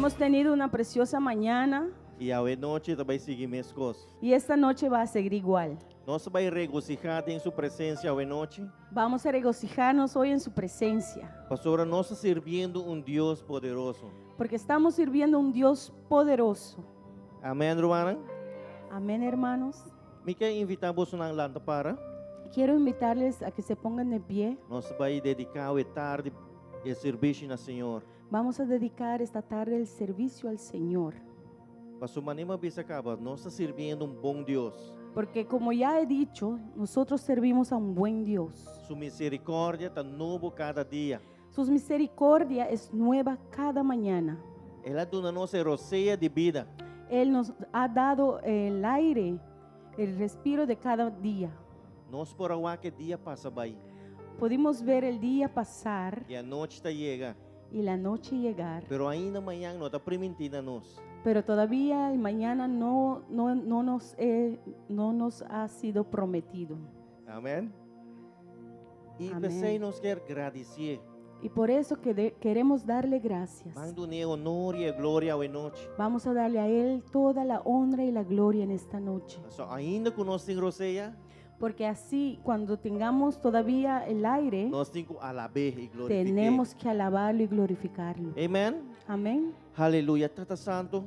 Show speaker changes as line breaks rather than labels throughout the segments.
Hemos tenido una preciosa mañana
e a noite também seguir minhas coisas.
y esta noche va a seguir igual.
Nós vai regocijar em sua presença a noite.
Vamos a regocijarnos hoy en su presencia,
Pastora, nós servindo Deus poderoso.
porque estamos sirviendo a un Dios poderoso.
Amém, hermana?
Amén, hermanos.
Me quer invitamos na lanta para.
Quiero invitarles a que se pongan de pie.
Nós vai dedicar a tarde e serviço na Senhor.
Vamos a dedicar esta tarde el servicio al Señor,
Pastor Manima Bisacaba, nós servindo bom Deus.
porque como ya he dicho, nosotros servimos a un buen Dios.
Sua misericórdia está novo cada dia.
Su misericordia es nueva cada mañana.
Ela dona nossa roceia de vida.
Él nos ha dado el aire, el respiro de cada día.
Nós por agua que dia passa bem.
Pudimos ver el día pasar
E a noite está chega.
y la noche llegar,
Pero ainda amanhã não está permitindo a nós.
pero todavía el mañana no nos ha sido prometido.
Amém? E
Amém.
você nos quer agradecer.
Y por eso queremos darle gracias.
Mando-ne honor e glória a noite.
Vamos a darle a Él toda la honra y la gloria en esta noche.
So, ainda que nós temos roceia,
Porque así, cuando tengamos todavía el aire,
nós temos que alabar e glorificar.
tenemos que alabarlo y glorificarlo.
Amém?
Amén.
Aleluia. Tata Santo,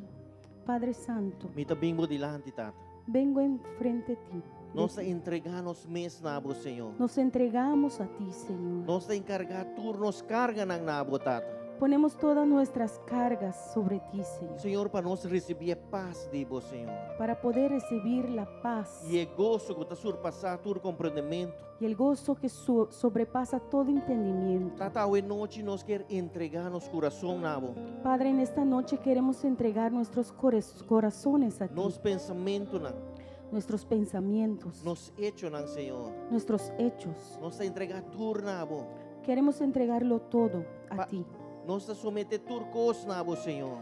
Padre Santo,
me bimbo dilante, Tata.
vengo enfrente de ti.
Nós entregamos mês na bo, Senhor.
Nos entregamos a ti, Señor.
Nós encargar turnos carga na nabo, Tata.
Ponemos todas nuestras cargas sobre ti, Señor,
Senhor, para nós receber paz de bo, Senhor.
para poder recibir la paz
E gozo que está surpassar todo compreendimento.
y el gozo que sobrepasa todo entendimiento.
Tata, hoje noite nós quer entregar nosso coração nabo.
Padre, en esta noche queremos entregar nuestros corazones a ti,
Nos pensamentos na,
nuestros pensamientos,
nos hechos na, Senhor.
nuestros hechos.
Nós entregar tudo nabo.
Queremos entregarlo todo a
Pa-
ti.
Nós submeter tudo coisas nabo, Senhor.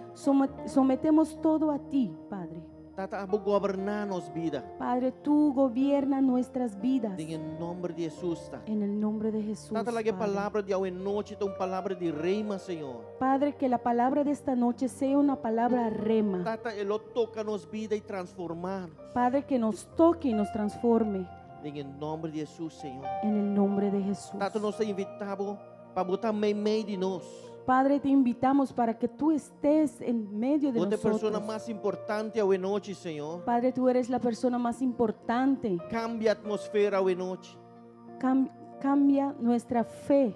Sometemos todo a ti, Padre.
Tata, abo governar nos vida.
Padre, tú gobierna nuestras vidas
Em nome de Jesus, Tata.
en el nombre de Jesús.
Tata, lá que a
Padre.
palavra de hoje noite é uma palavra de reima, Senhor.
Padre, que la palabra de esta noche sea una palabra rema.
Tata, ele toca nos vida e transformar.
Padre, que nos toque y nos transforme
Em nome de Jesus, Senhor.
en el nombre de Jesús.
Tata, nós invitamos para botar meio de nós.
Padre, te invitamos para que tú estés en medio de
Outra pessoa
nosotros.
mais importante hoje noite, Senhor.
Padre, tú eres la persona más importante.
Cambia a atmosfera hoje noite.
Cambia nuestra fe.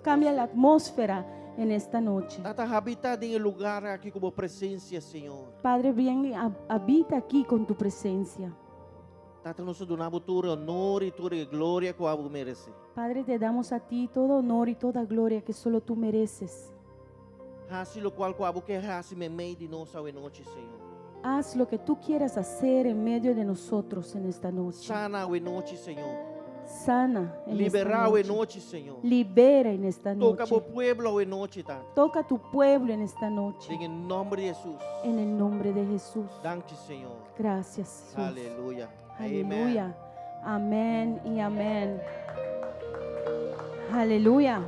Cambia la atmósfera en esta noche.
Tata, habitar em lugar aqui como presença, Senhor.
Padre, bien, habita aquí con tu presencia.
Tata, nós donamos todo honor e toda glória que o merece.
Padre, te damos a ti todo honor y toda gloria que solo tú mereces.
Hace lo qual o quer hace meio de nós hoje noite, Senhor.
Haz lo que tú quieras hacer en medio de nosotros en esta noche.
Sana hoje noite, Senhor.
Sana en
Liberar
esta
hoje
noche.
noite, Senhor.
Libera en esta
Toca
noche.
o pueblo hoje noite, Tata.
Toca a tu pueblo en esta noche.
Em nome de Jesus.
En el nombre de Jesús.
Danke, Senhor.
Gracias, Jesús.
Aleluia.
Aleluya. Amén y amén. Aleluya.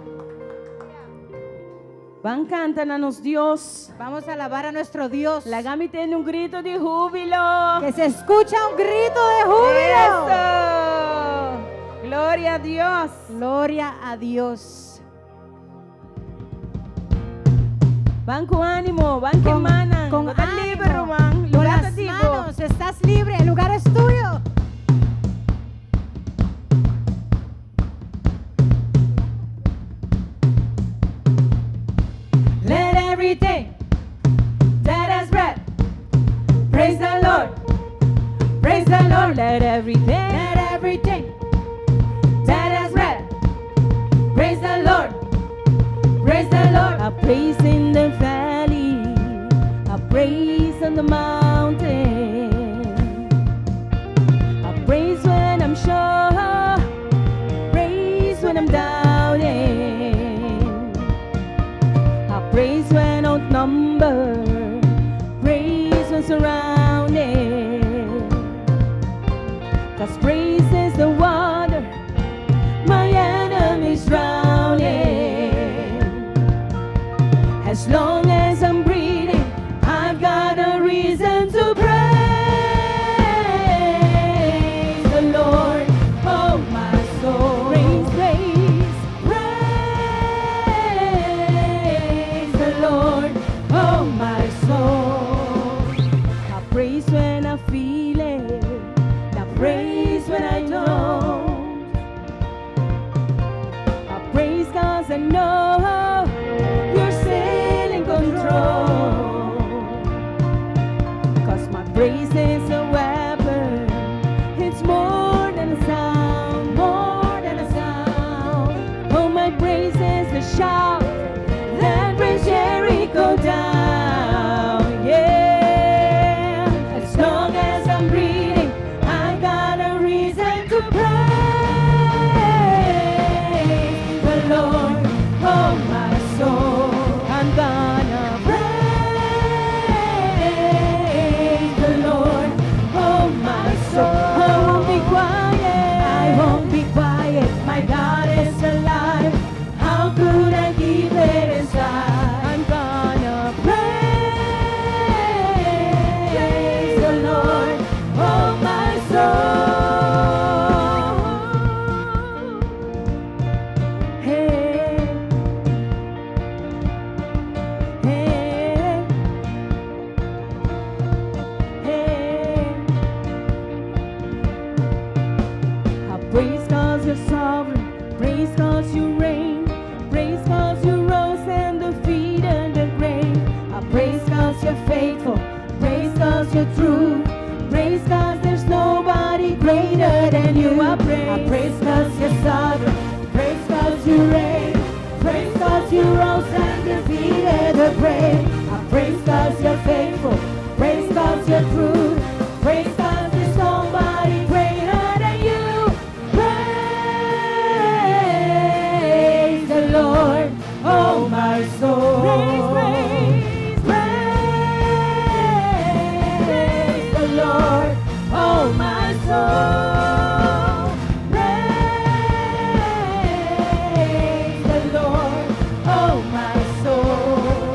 Van, cántanos Dios.
Vamos a alabar a nuestro Dios.
La Gami tiene un grito de júbilo.
Que se escucha un grito de júbilo.
Eso. Gloria a Dios.
Gloria a Dios.
Van con ánimo, van que manan.
con
Estás
ánimo.
libre, man.
Con
Lugar
las
tipo.
manos, estás libre, el lugar es tuyo.
Let everything that has breath praise the Lord. Praise the Lord. Let everything that has breath praise the Lord. Praise the Lord. I praise in the valley. I praise on the mountain. I praise when I'm sure. Praise when I'm doubting. I praise when outnumbered. Praise when surrounded. 'Cause praise is the water my enemies drowning. As long as I'm breathing, your truth. Praise cause there's nobody greater than you. I praise cause you're sovereign. Praise cause you reign. Praise cause you rose and defeated the grave. I praise cause you're faithful. Praise cause you're true. Praise cause there's nobody greater than you. Praise the Lord, oh my soul. Praise the Lord, oh my soul. Praise the Lord, oh my soul.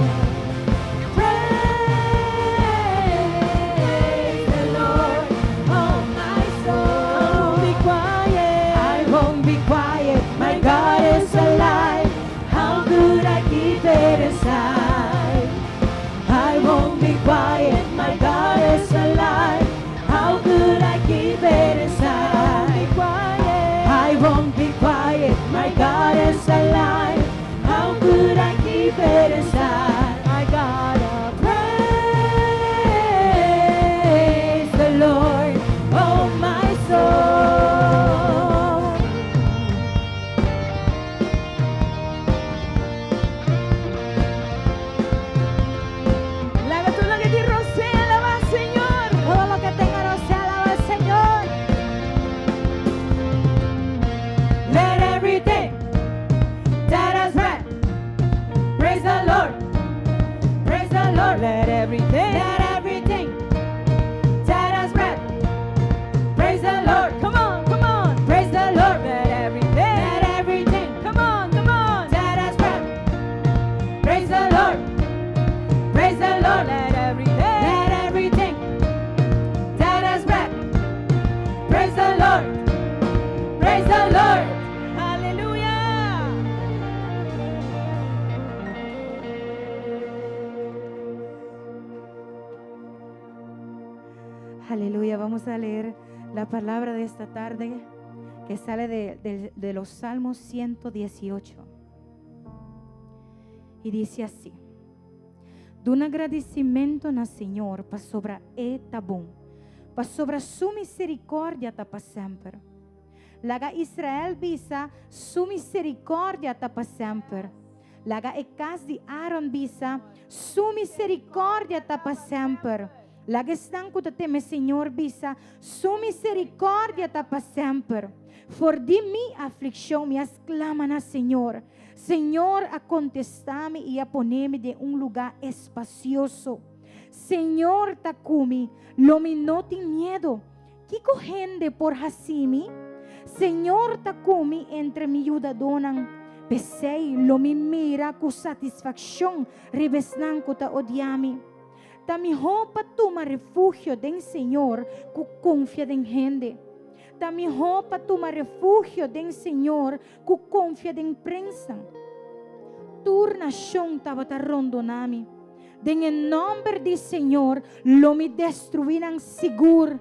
Praise the Lord, oh my soul. I won't be quiet. My God is alive. How could I keep it inside? I won't be quiet. My God is alive. How could I keep it inside? I won't be quiet. My God is alive. How could I keep it inside? I gotta praise the Lord, oh my soul.
Todo lo que tenga rocea, alaba al Señor.
Let everything that has breath praise the Lord. Praise the Lord. Let everything that has breath praise the Lord.
Come on, come on.
Praise the Lord. Let everything
Come on, come on.
that has breath praise the Lord. Praise the Lord. Let everything that has breath praise the Lord. Praise the Lord.
Aleluya. Aleluya. Vamos a leer la palabra de esta tarde que sale de los Salmos 118. E diz assim: do agradecimento na Senhor, para sobre tá bom, para sobre a sua misericórdia tá para sempre. Laga Israel bisa, sua misericórdia tá para sempre. Laga e casa de Aaron bisa, sua misericórdia tá para sempre. Laga estanco da teme Senhor bisa, sua misericórdia tá para sempre. For de mi aflição me exclama na Senhor. Senhor, a contestar-me e a poner-me de lugar espacioso. Senhor, takumi, lo me não tem medo. Que corrende por Hacimi? Senhor, takumi entre mi yudadonan. Pesei, lo me mira com satisfação, revesnanco ta odiami. Ta mi roupa toma refúgio den Senhor, com confia den gente. Ta mi roupa toma refúgio den Senhor, com confia den prensa. Turna chão tava ta rondonami. Den em nome de Senhor, lo me destruíram seguro.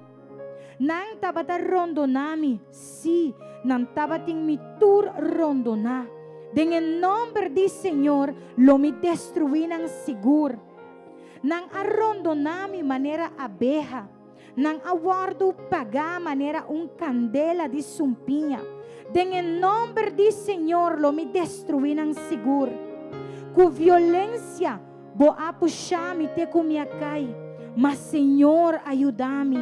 Nang tava ta rondonami, si, nang tava ting mi tur rondoná. Den em nome de Senhor, lo me destruíram seguro. Nang arrondonami maneira abeja. Nang awardo pagar maneira candela de sumpinha. Den em nome de Senhor, lo me destruíram seguro. Com violência, vou puxar-me te com minha cai. Mas Senhor, ajuda-me.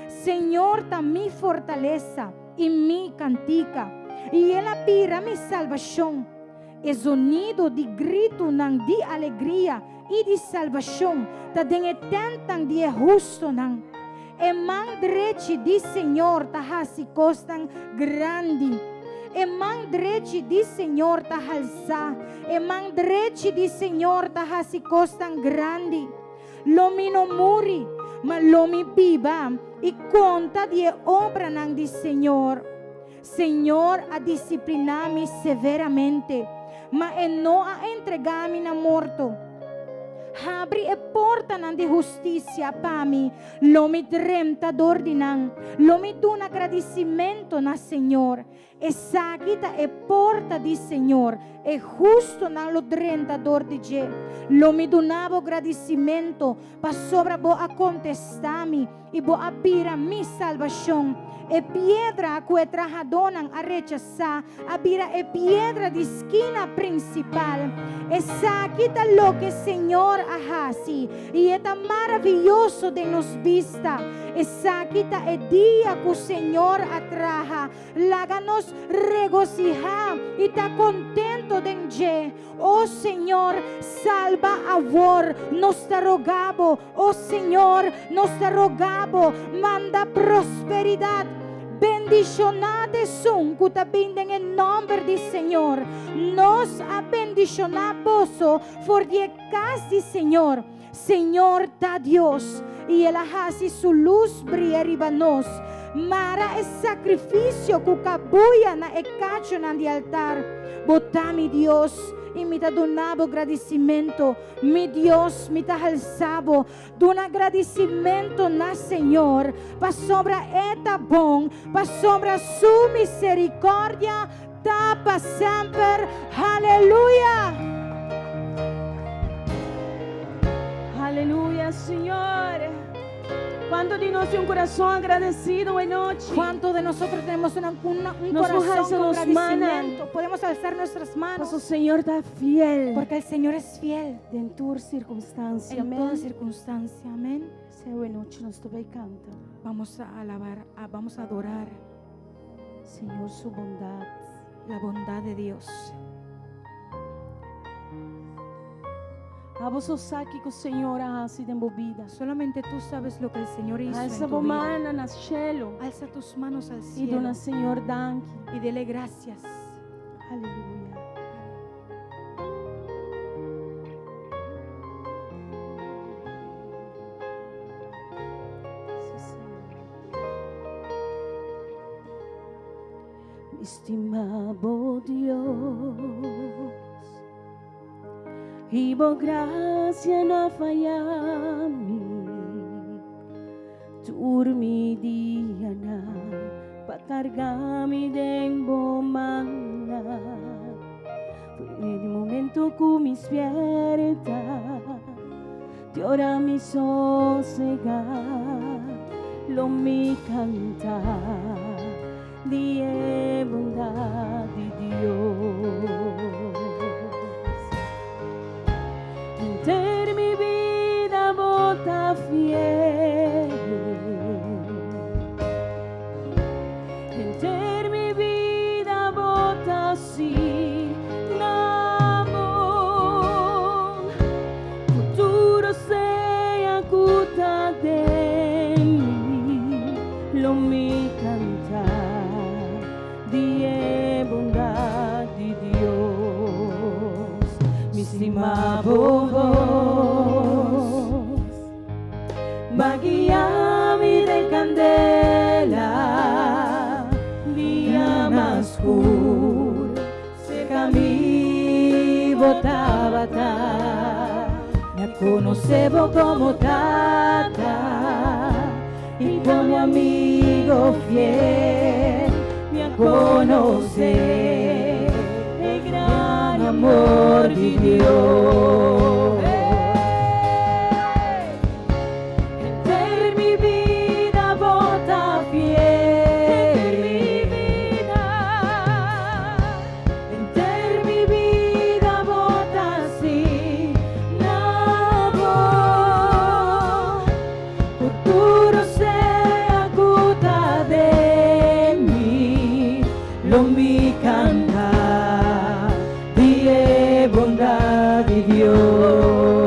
Senhor, tá me fortaleça e me cantica. E ela pira me salvação. É sonido de grito nang de alegria e de salvação. Tá den tentam de justo nang. E man direito de Senhor tá hasi costan grande. E man direito de Senhor tá halsa. E man direito de Senhor tá hasi costan grande. Lo mi no muri, ma lo mi biba e conta de obra nang de Senhor. Senhor, a disciplinar-me severamente, ma e não a entregar-me na morto. Abre e porta nang de justiça para mim. Lo me dremta d'ordinang. Lo me dun agradecimento na Senhor. E sakita e porta porta di Signore è giusto nello trentador di Ge. Lo mi donavo agradecimento pa sopra bo a contestami e bo abira mi salvación. E piedra a cui trajadonan a rechazar, abira e piedra di esquina principal. Esa quita lo que Señor hace y está maravilloso de nos vista. Esa quita el día que Señor atraja, láganos regocijar y está contento de Je. Oh Señor, salva a vor, nos te rogabo. Oh Señor, nos te rogabo, manda prosperidad. Bendicionate son que te binden en nombre del Señor. Nos ha bendicionado por casi Señor. Señor da Dios y Él hace su luz brillar arriba nos. Mara es sacrificio que cabuya na e cacho na di altar. Botami Dios. E mi ta donavo agradecimento, mi Dios mi ta alzavo, don agradecimento na Señor, pa sobra eta bom, pa sobra su misericordia, ta pa sempre, aleluya.
Aleluya, Señor. ¿Cuánto de nosotros un corazón agradecido hoy noche?
¿Cuánto de nosotros tenemos un
Nos
corazón con
alzamos
agradecimiento? Podemos alzar nuestras
Pues
manos
el Señor está fiel
porque el Señor es fiel
en tu circunstancia.
en toda
Amén.
circunstancia. Amén.
Se hoy noche nos toca y canta.
Vamos a alabar, vamos a adorar
Señor, su bondad.
la bondad de Dios.
A vos saque que o Senhor hace de vida.
Solamente tú sabes lo que el Señor hizo
Alza
en tu vida.
bomana nas cielo.
Alza tus manos al
E
cielo
dona Senhor danke.
y dele gracias.
Aleluia. Sí, Senhor. Mi estimado Dios, y por gracia no fallami, turmidiana, pa cargarmi dentro mana. Fue el momento que mi despierta, de ora mi sosega, lo mi canta, di bondad de Dios. Ter mi vida bota fiel, ter mi vida bota sí, amor, futuro sea cuta de mí, lo mi cantar, die bondad de Dios, mi estimado vos, guiami de candela, día más oscuro, se camí botaba me conocebo como tata, y como amigo fiel, me conocer el gran amor de Dios. Enter mi vida bota fiel, enter mi vida bota sí, amor, futuro sea aguda de mí, lo mi canta, die bondad de Dios.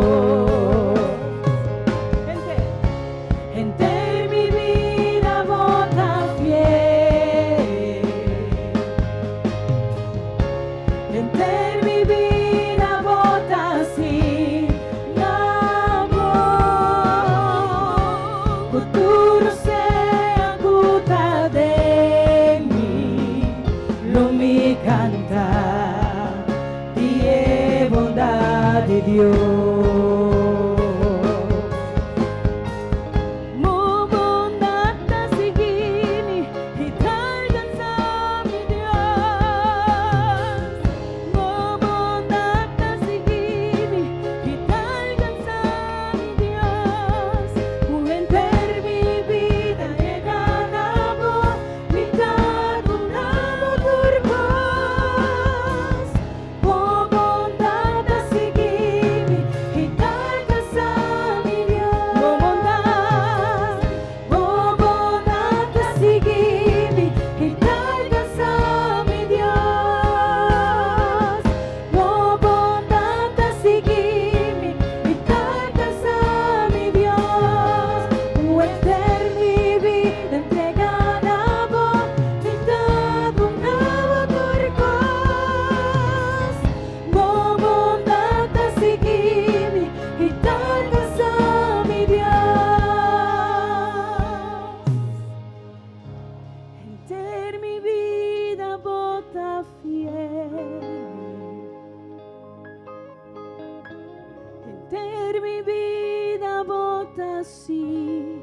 motasi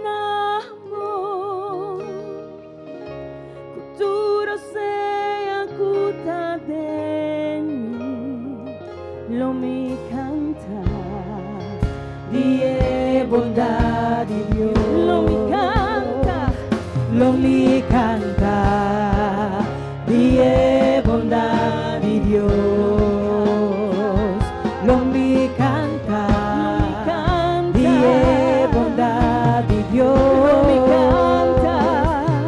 namo kuturo saya kuta deni lo mi canta die bondad di Dios lo mi canta die bondad di Dios lo mi canta die bondad di Dios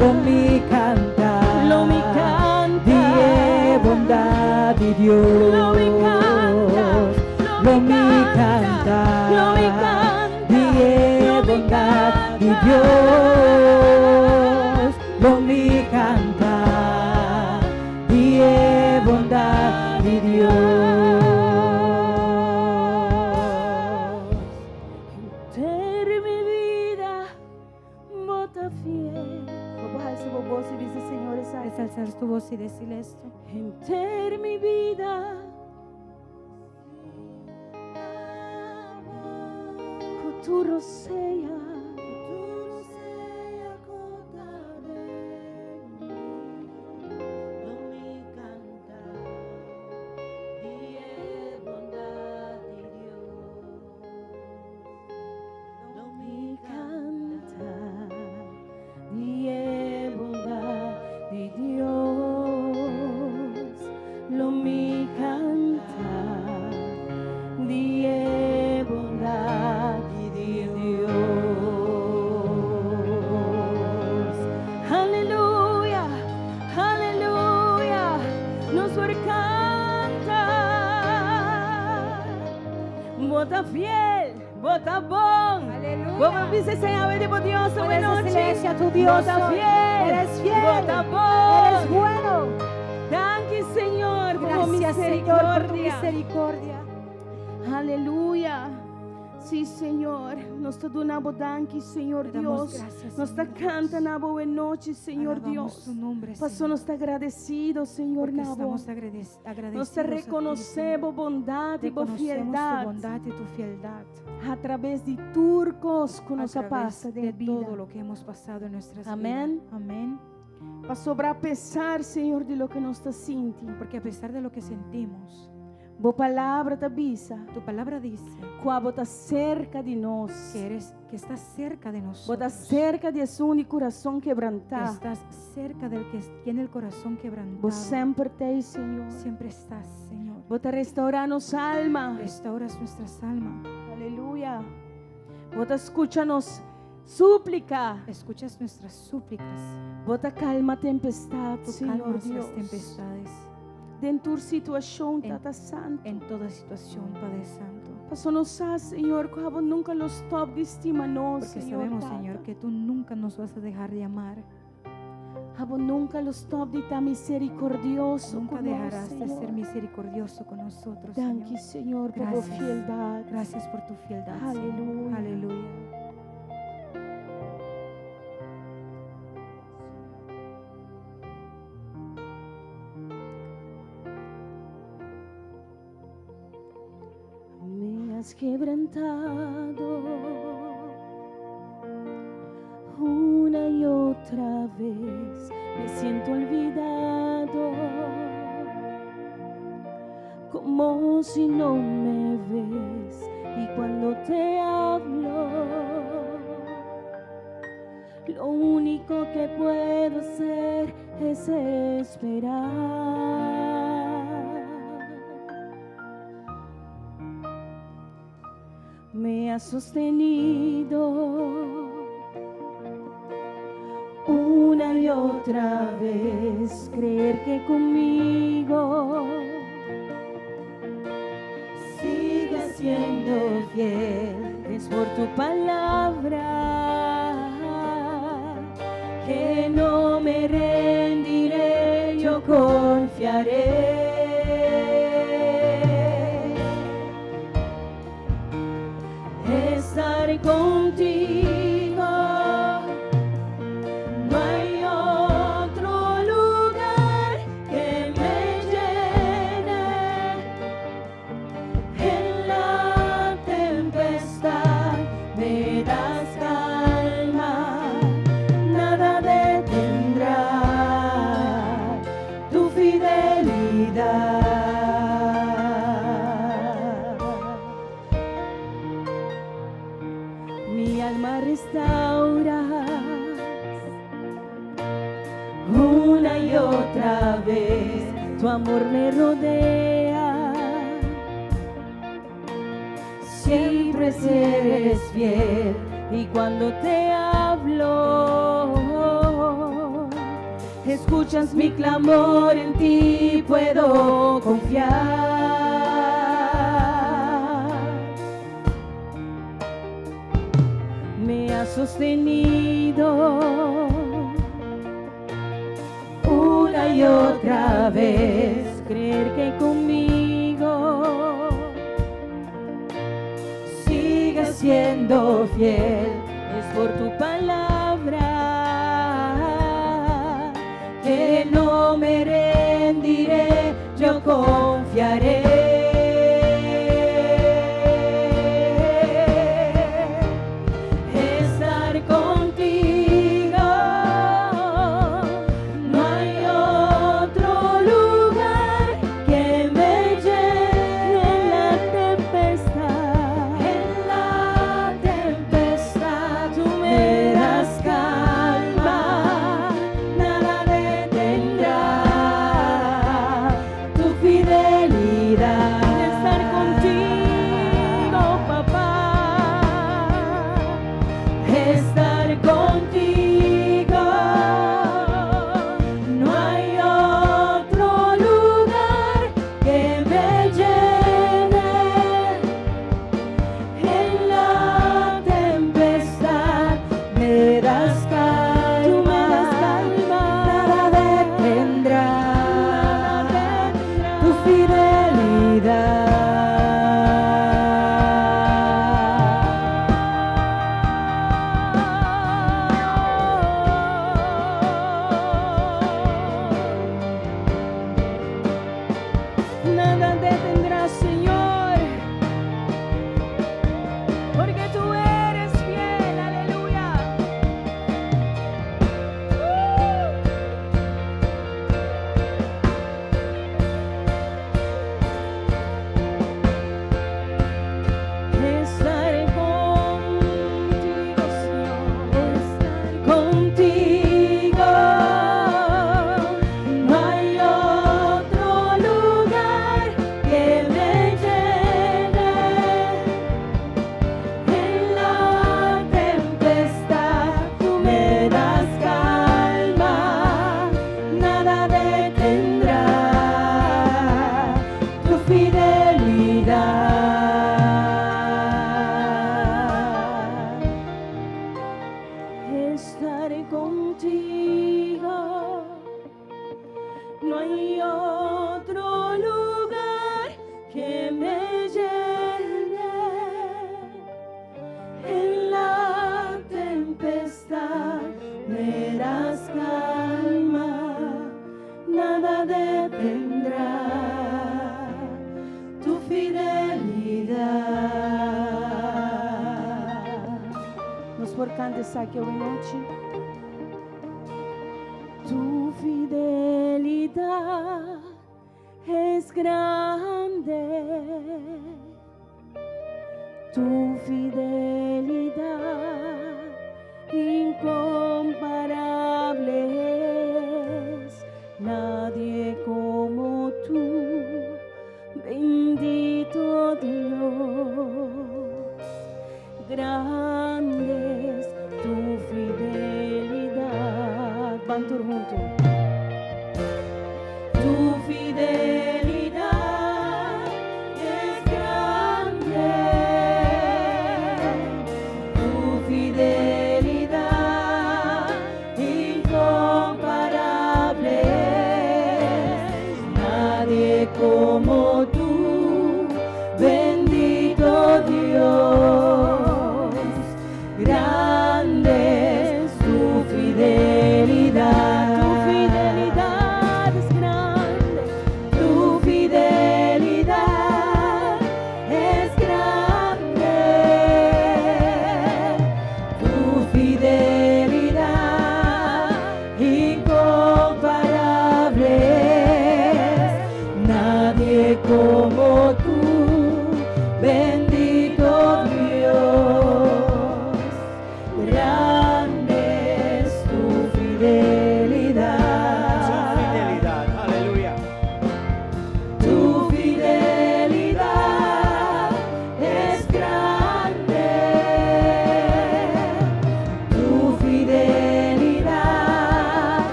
lo mi canta die bondad di Dios lo mi canta die bondad di Dios lo mi canta die bondad di Dios entera mi vida bota fiel vamos a alzar su voz y dice Señor
Puedes alzar tu voz y decirle esto.
entera mi vida futuro sea Bota fiel, bota bon.
Aleluya.
Como dice Señor, de Dios,
Puedes
buena
decirle
noche.
a tu Dios,
Bota fiel,
eres fiel,
bota bon.
eres bueno.
Danke, Señor, por tu
Gracias, Señor, por tu
misericordia.
misericordia.
Aleluya. Sí, Señor, nos te donamos danke, Señor
Te damos
Dios.
gracias,
Nos te
Señor
canta,
Dios.
Nabo, buena noche, Señor
Alabamos
Dios.
tu nombre,
Pasó,
Señor,
nos está agradecido, Señor
porque
Nabo.
estamos agradecidos.
Nos te reconocemos bondad y
Reconocemos tu
fidelidad
bondad y tu fidelidad
a través de turcos que
a
nos
través
pasa
de
de vida.
todo lo que hemos pasado en nuestras
Amén.
vidas. Amén.
Para sobrar pesar, Señor, de lo que nos está sintiendo.
Porque a pesar de lo que sentimos,
Boa palavra te avisa.
tu palabra dice
Quando está cerca de nós.
que estás cerca de
Está
nosotros,
cerca de um de coração
que
quebrantado.
estás cerca del que tiene el corazón quebrantado.
Você sempre tem, Senhor.
Siempre estás, Señor.
Você restaurar nossa alma.
Restauras nuestras almas.
Aleluia. Você escuta-nos súplica.
Escuchas nuestras súplicas.
Você calma a tempestade,
Tú
Senhor
calmas
Deus.
las tempestades.
Dentro de situação
En-
está santo.
En toda situación, Padre Santo.
Passou nos Senhor, quando nunca los top de estima nós,
Porque
Senhor.
sabemos,
Tata.
Señor, que tú nunca nos vas a dejar de amar.
Abo nunca los top de estar misericordioso
Nunca
con nós,
dejarás de
Senhor.
ser misericordioso con nosotros,
Danke,
Señor.
Senhor, por tua
Gracias.
fidelidade.
Gracias por tu fieldad,
Aleluya.
Señor. Aleluya.
Me has quebrantado una y otra vez. Me siento olvidado, como si no me ves. Y cuando te hablo, lo único que puedo hacer es esperar. Me has sostenido una y otra vez, creer que conmigo sigas siendo fiel, es por tu palabra que no me rendiré, yo confiaré. Estaré contigo, no hay otro lugar que me llene. En la tempestad me mi alma restauras una y otra vez, tu amor me rodea, siempre eres fiel y cuando te hablo, escuchas mi clamor, en ti puedo confiar. Me has sostenido una y otra vez, creer que conmigo sigues siendo fiel, es por tu palabra que no me rendiré, yo confiaré. Anche hoy noche tu fidelidad es grande, tu fidelidad incomparable es, nadie como tú, bendito Dios, grande es tu fidelidad. Van todos juntos. Tu fidelidad es grande, tu fidelidad incomparable es, nadie como tú, bendito Dios, grande es tu fidelidad. Tu fidelidad es grande, tu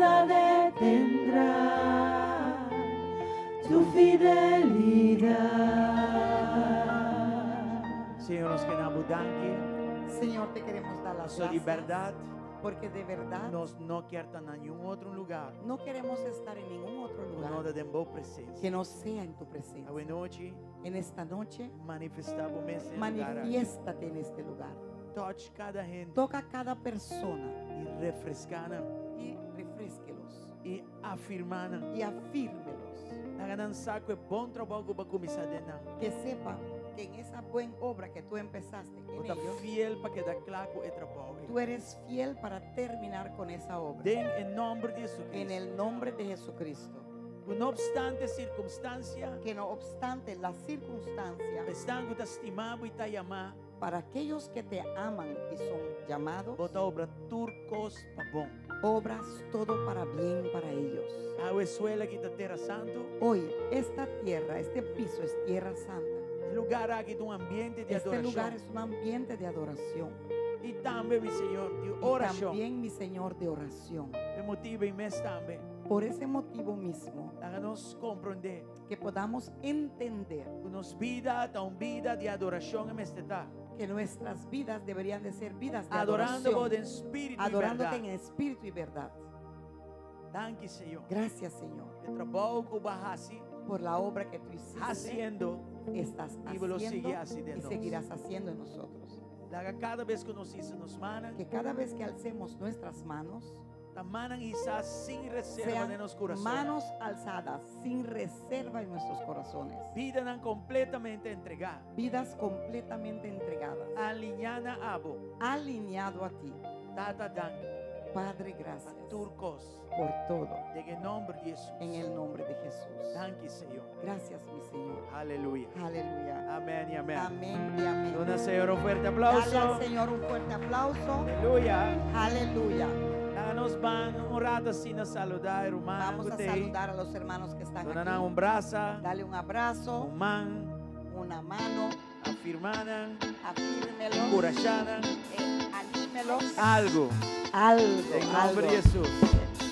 nada detendrá tu fidelidad.
Senhor, nós queremos dar
Señor, te queremos dar las
nossa
gracias
liberdade.
porque de verdad
Nós não queremos estar em nenhum outro lugar.
no queremos estar en ningún otro
Nós
lugar
da boa presença.
que no sea en tu presencia.
A noite,
En esta noche,
manifestar o mesmo lugar.
manifiéstate en este lugar.
Toque cada gente
Toca a cada persona
e refrescar
y refresquelos
e afirmar.
y afírmelos.
Hagan saco é bom trabalho para começar de nada.
Que sepan que en esa buena obra que tú empezaste en
Está
ellos,
fiel para que dá claro é trabalho.
tú eres fiel para terminar con esa obra.
Den em nome de Jesus.
En el nombre de Jesucristo.
No obstante circunstância,
Que no obstante las circunstancias,
estão que estimado e tá chamar,
para aquellos que te aman y son llamados,
bota obra turcos para bom.
obras todo para bien para ellos.
A escuela que está terra santo,
Hoy esta tierra, este piso es tierra santa.
el lugar aqui de ambiente de
Este
adoração.
lugar es un ambiente de adoración.
E também, meu Senhor, de
Y
oração.
también, mi Señor, de oración.
O motivo em mês também,
Por ese motivo mismo,
para nos compreender
que podamos entender
que nos vida está uma vida de adoração em mês tá.
que nuestras vidas deberían de ser vidas de
Adorando
adoración,
em espírito e
adorándote
verdade.
en espíritu y verdad.
Danke, Senhor.
Gracias, Señor,
O trabalho que vas
por la obra que tú hiciste,
fazendo,
estás
y vos lo
haciendo
sigues haciendo en
y
nos.
seguirás haciendo en nosotros.
cada vez que nos hizo nos manan,
Que cada vez que alcemos nuestras manos,
manan quizás sin reserva
sean
de nos corazones.
manos alzadas sin reserva en nuestros corazones,
Vida não completamente entregada.
vidas completamente entregadas,
Aliñana abo,
alineado a ti.
tata dan,
Padre, gracias
turcos,
por todo,
de que nombre de Jesús.
en el nombre de Jesús.
Danke, Senhor.
Gracias, mi Señor.
Aleluya.
Aleluya.
Amén y amén.
Amén y amén.
Una Señor un fuerte
Dale
aplauso.
al Señor un fuerte aplauso.
Aleluya.
Aleluya.
Nos van un rato sin saludar, hermano.
Vamos a saludar a los hermanos que están
Donan
aquí.
un brazo,
Dale un abrazo,
un man,
una mano,
afirmanan,
afírmelos,
curachanan,
anímelos.
algo.
Algo,
En nombre
algo.
de Jesús.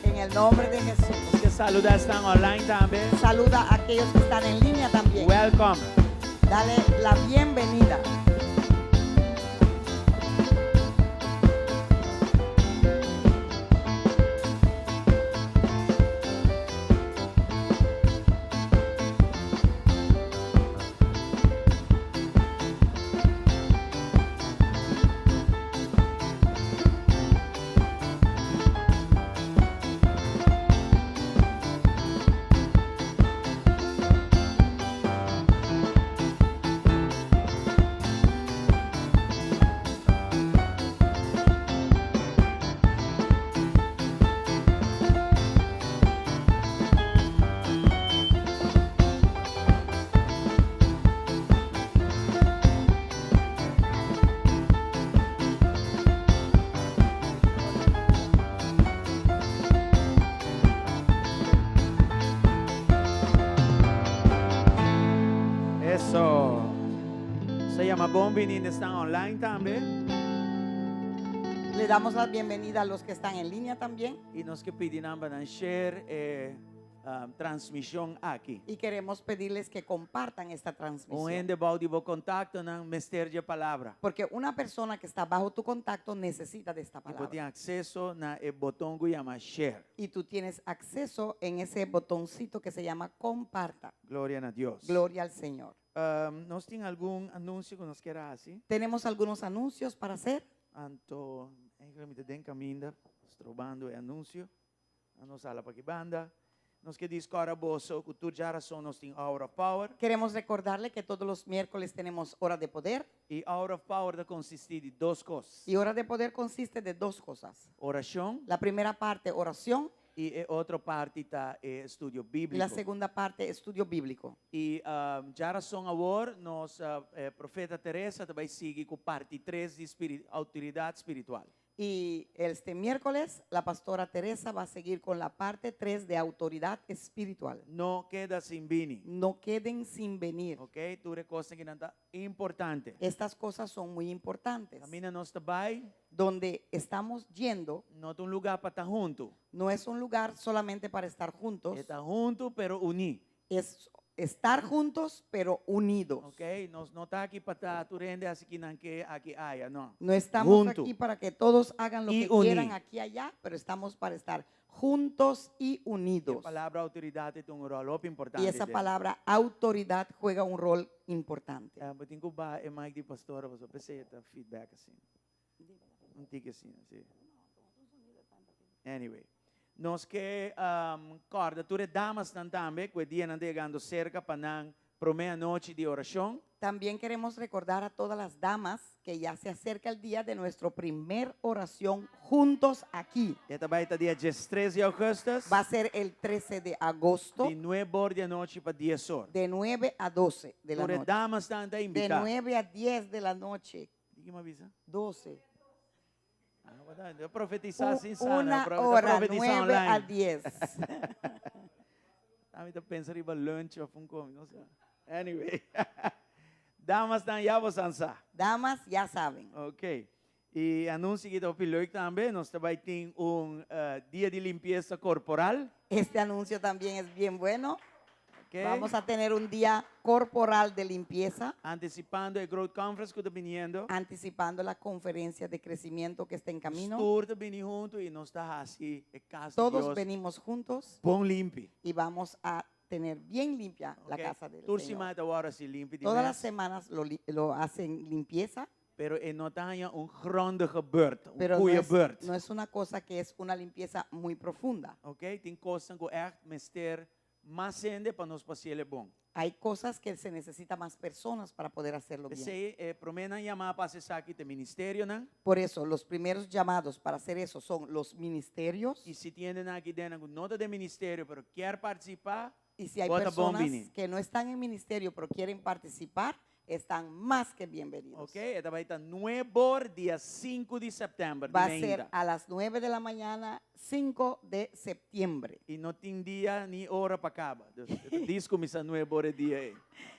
En el nombre de Jesús.
Los que saludan están online también.
Saluda a aquellos que están en línea también.
Welcome.
Dale la bienvenida.
Eso. Se llama Bombinin, están online también.
Le damos la bienvenida a los que están en línea también.
Y nos que piden para share transmisión aquí.
Y queremos pedirles que compartan esta
Un
transmisión.
ende baudivo contacto ng mister de palabra.
Porque una persona que está bajo tu contacto necesita de esta
Y
palabra.
tiene acceso na el botón que llama share.
Y tú tienes acceso en ese botoncito que se llama comparta.
Gloria a Dios.
Gloria al Señor.
¿Nos tiene algún anuncio que nos quiera hacer?
Tenemos algunos anuncios para hacer.
Anto, realmente den caminda, estrobando el anuncio. Nos sala para que banda. Nos que diz cara boso, que tu já son nos tem Hour of Power.
Queremos recordarle que todos los miércoles tenemos Hora de Poder.
E Hour of Power da consistir de duas coisas.
Y Hora de Poder consiste de dos cosas.
Oração
La primera parte, oración.
e outra parte está estudo
Y
bíblico.
la segunda parte, estudio bíblico.
E já são agora, nos profeta Teresa também segue com parte 3 de autoridade espiritual.
Y este miércoles la pastora Teresa va a seguir con la parte 3 de autoridad espiritual.
No queda sin bini.
No queden sin venir.
Ok? Tu recosta que nanta importante.
Estas cosas son muy importantes.
Camina nos tabay,
Donde estamos yendo
no un lugar para estar junto.
no es un lugar solamente para estar juntos,
Está junto, pero uní.
es estar juntos pero unidos.
Ok? Nos no está aquí para estar tu rende así que aquí haya, no.
No estamos
Junto.
aquí para que todos hagan lo
Y
que
unir.
quieran aquí y allá, pero estamos para estar juntos y
La
unidos.
palabra autoridad es un rol importante.
Y esa palabra autoridad juega un rol importante.
Mas tem que ba é mais de pastora, você precisa feedback assim. Um tique assim, assim. Anyway, nós que corda, tu damas também, que dia não chegando cerca para não primeira noite de oração.
También queremos recordar a todas las damas que ya se acerca el día de nuestra primer oración juntos aquí.
Esta vai estar dia 13 de agosto,
Va a ser el 13 de agosto
de 9 horas da noite para 10 horas.
de 9 a 12 de la
Tu
noche.
damas também
De
invitadas.
9 a 10 de la noche.
Diga me avisa.
12.
Eu profetizar assim,
Una hora,
profetizar
9 a
online.
10.
Também estou pensando em lunch ou um come, não sei. Anyway. Damas estão já você
Damas ya saben.
Ok. E anúncio que estou pilhando também, nós também temos dia de limpeza corporal.
Este anuncio también es bien bueno.
Ok.
Vamos a tener un día corporal de limpieza,
Antecipando a Growth Conference que está viniendo.
anticipando la conferencia de crecimiento que está en camino.
Todos está vindo junto e nós está assim, é casa de
Todos
Deus.
venimos juntos
Bom limpe.
y vamos a tener bien limpia la
Ok.
casa del
Tur
Señor.
semana agora se limpe de
Todas las
mes,
semanas lo hacen limpieza,
pero não tenha grondige beurt,
pero no
goeie
es,
beurt.
no es una cosa que es una limpieza muy profunda.
Ok, tem coisas que echt mester mais sende para nós fazer bom.
Hay cosas que se necesita más personas para poder hacerlo bien.
Você promena chamar para acessar aqui do ministério, não?
Por eso, los primeros llamados para hacer eso son los ministerios.
E se tienen aqui dentro nota de ministério, pero quer participar,
Y si hay
bota bom
personas
vinho.
que no están en ministerio pero quieren participar, están más que bienvenidos.
Ok? Esta vai estar 9 horas, dia 5 de setembro.
Va a ser a las 9 de la mañana, 5 de septiembre.
E não tem dia nem hora para acabar. Diz começar 9 horas dia aí.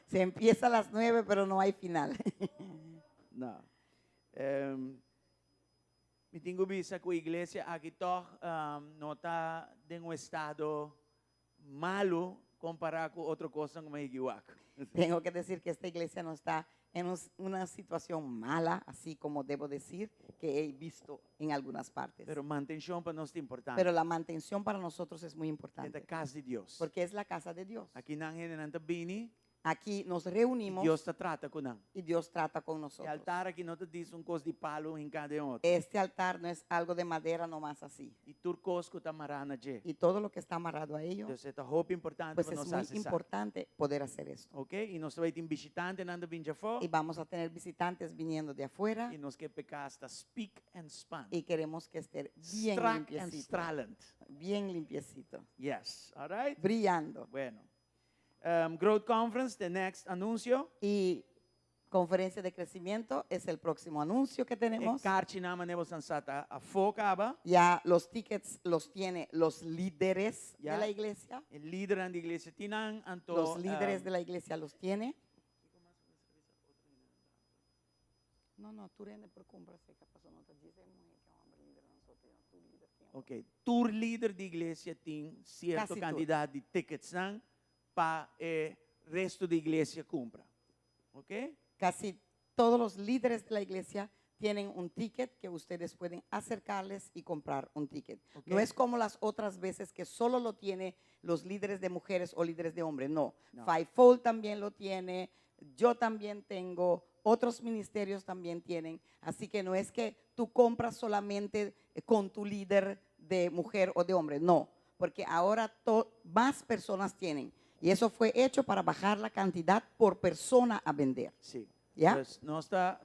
Se empieza a las 9, pero no hay final.
Não. Me tenho visto que a igreja aqui toch não está em estado malo comparado com outra coisa como é equivocado.
Tengo que decir que esta iglesia no está en una situación mala, así como debo decir que he visto en algunas partes.
Pero mantenção para nós é importante.
Pero la mantención para nosotros es muy
É
importante,
a casa de Deus.
porque es la casa de Dios.
Aqui não é nada bini,
Aquí nos reunimos
Deus te trata com nós.
y Dios trata con
O
nosotros.
altar aqui não te diz coisa de palo em cada outro.
Este altar no es algo de madera nomás así.
E turcos que está marana je.
Y todo lo que está amarrado a ello,
Então, é roupa importante
pues
para
es
nós
muy
acessar.
importante poder hacer esto.
Ok? E nós também temos visitante nanda vinha fora.
Y vamos a tener visitantes viniendo de afuera
E nós que pecar está speak and span.
y queremos que esté bien
Strak and
limpiecito.
stralend.
Bien limpiecito.
Yes. All right?
Brillando.
Bueno. Growth Conference, the next anuncio.
Y conferencia de crecimiento es el próximo anuncio que tenemos.
Karchi nama nebo sansata a focaba.
Ya los tickets los tiene los líderes
Ya.
de la iglesia.
El líder de la iglesia tinan anto.
Los líderes de la iglesia los tiene. No, tú rende por compra se que pasó, no te dice mujer que hombre líder nosotros, tu líder tiene.
Ok. Tour líder de iglesia tem certa
Casi
quantidade de tickets para resto da igreja compra. Ok?
Casi todos los líderes de la iglesia tienen un ticket que ustedes pueden acercarles y comprar un ticket.
Ok.
No es como las otras veces que solo lo tiene los líderes de mujeres o líderes de hombres. No.
No.
Fivefold también lo tiene. Yo también tengo. Otros ministerios también tienen. Así que no es que tú compras solamente con tu líder de mujer o de hombre. No. Porque ahora más personas tienen. Y eso fue hecho para bajar la cantidad por persona a vender.
Sim.
¿Ya?
Dus nós está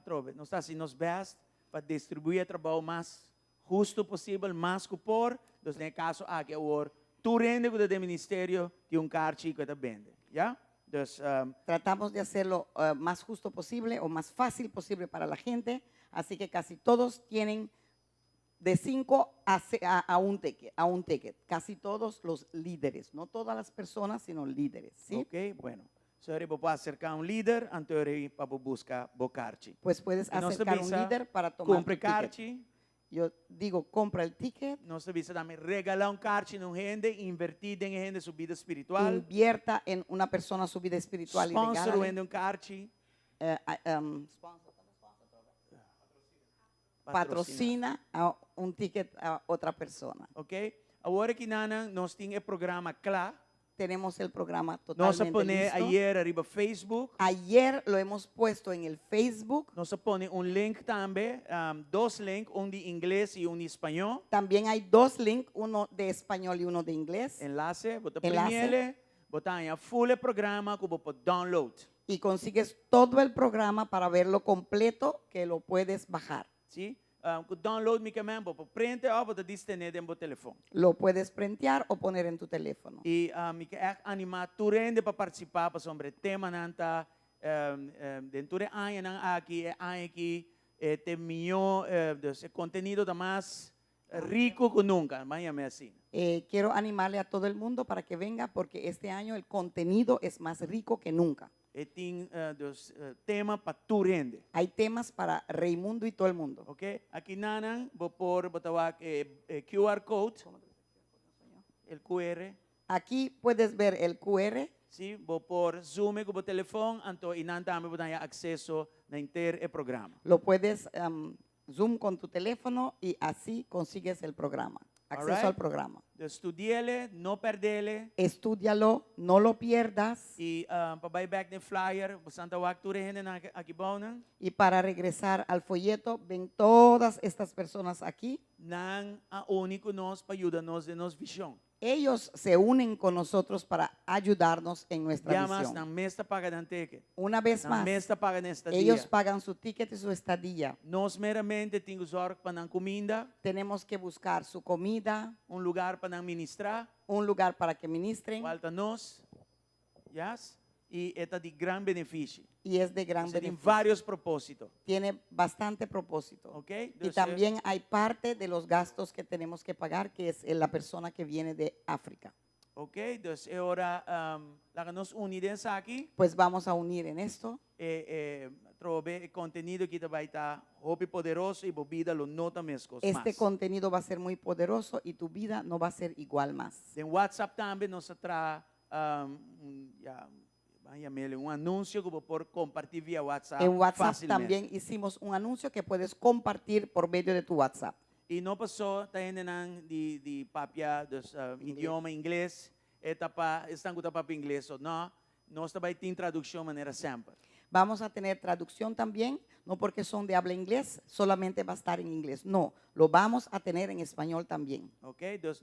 assim, nós best para distribuir o trabalho mais justo possível, mais cupor. Dus nesse caso, aqui agora, tu rende do ministério de carchi que está vende. Já? Dus,
Tratamos de hacerlo más justo posible o más fácil posible para la gente. Así que casi todos tienen de 5 a un ticket. Casi todos los líderes, no todas las personas, sino líderes, ¿sí?
Ok, bueno. So, eri po acercar un líder, anto eri pa po busca bocarchi.
Pues puedes
Y no se
acercar un
visa,
líder para tomar tu
Compre
ticket.
carchi,
Yo digo, compra el ticket,
no se visa también regalar un carchi en gente, invertir en gente su vida espiritual.
invierta en una persona su vida espiritual y
Sponsor
regálale.
vende un carchi.
Patrocina a un ticket a otra persona.
Ok? Ahora que nanan nos tiene el programa CLA.
Tenemos el programa
Nos
totalmente
pone
listo.
ayer arriba Facebook.
Ayer lo hemos puesto en el Facebook.
Nos pone un link también, 2 links, un de inglés y un de español.
También hay 2 links, uno de español y uno de inglés.
Enlace, bota
Enlace.
premiele, bota ahí full el programa como por download.
Y consigues todo el programa para verlo completo, que lo puedes bajar.
¿Sí? Download mi camino, por print o bota distener en tu teléfono.
Lo puedes printear o poner en tu teléfono.
Y me quer animar tu rende para participar sobre tema nanta dentro de año aqui te mío de contenido da más rico que nunca, váyame así.
Quiero animarle a todo el mundo para que venga porque este año el contenido es más rico que nunca.
Tem tema para tu rende.
Hay temas para Raimundo y todo el mundo.
Ok, aquí nanan, vou por botawak QR code, el QR,
Aquí puedes ver el QR.
sí, vou por Zoom com o telefone, anto inan também vou dar accesso na inteiro programa.
Lo puedes zoom con tu teléfono y así consigues el programa. Acceso
Alright.
al programa.
Estudiele, no perdele,
Estúdialo, no lo pierdas.
e para buy back the flyer, bastante wak tu rende na aqui bonan,
Y para regresar al folleto, ven todas estas personas aquí.
nang a único nos para ayudarnos de nos visión.
Ellos se unen con nosotros para ayudarnos en nuestra
Llamas,
visión.
nang mesta paga ng ticket,
Una vez
nang
más,
mesta paga nesta
ellos
dia.
pagan su ticket y su estadía.
Nos meramente tengo zorg para nang comida,
Tenemos que buscar su comida,
lugar para nang ministrar,
un lugar para que ministren
falta nos, yes? E é de gran benefício.
y es de gran
Tem
beneficio.
vários propósitos,
Tiene bastante propósito.
ok?
Y
Entonces,
también hay parte de los gastos que tenemos que pagar, que es la persona que viene de África.
ok, dus é hora lá nos unirmos aqui,
Pues vamos a unir en esto.
trobe contenido que vai estar hope poderoso e bobida lo nota mesmo.
Este contenido va a ser muy poderoso y tu vida no va a ser igual más.
Em WhatsApp também nos traz un anuncio que por compartir via WhatsApp.
En WhatsApp
facilmente.
también hicimos un anuncio que puedes compartir por medio de tu WhatsApp.
E não passou, tá indo de papia dos idioma inglês, estão com papia inglês ou não, nós também tem tradução de maneira sempre.
Vamos a tener traducción también, no porque son de habla inglés, solamente va a estar en inglés. No, lo vamos a tener en español también.
Ok? Dus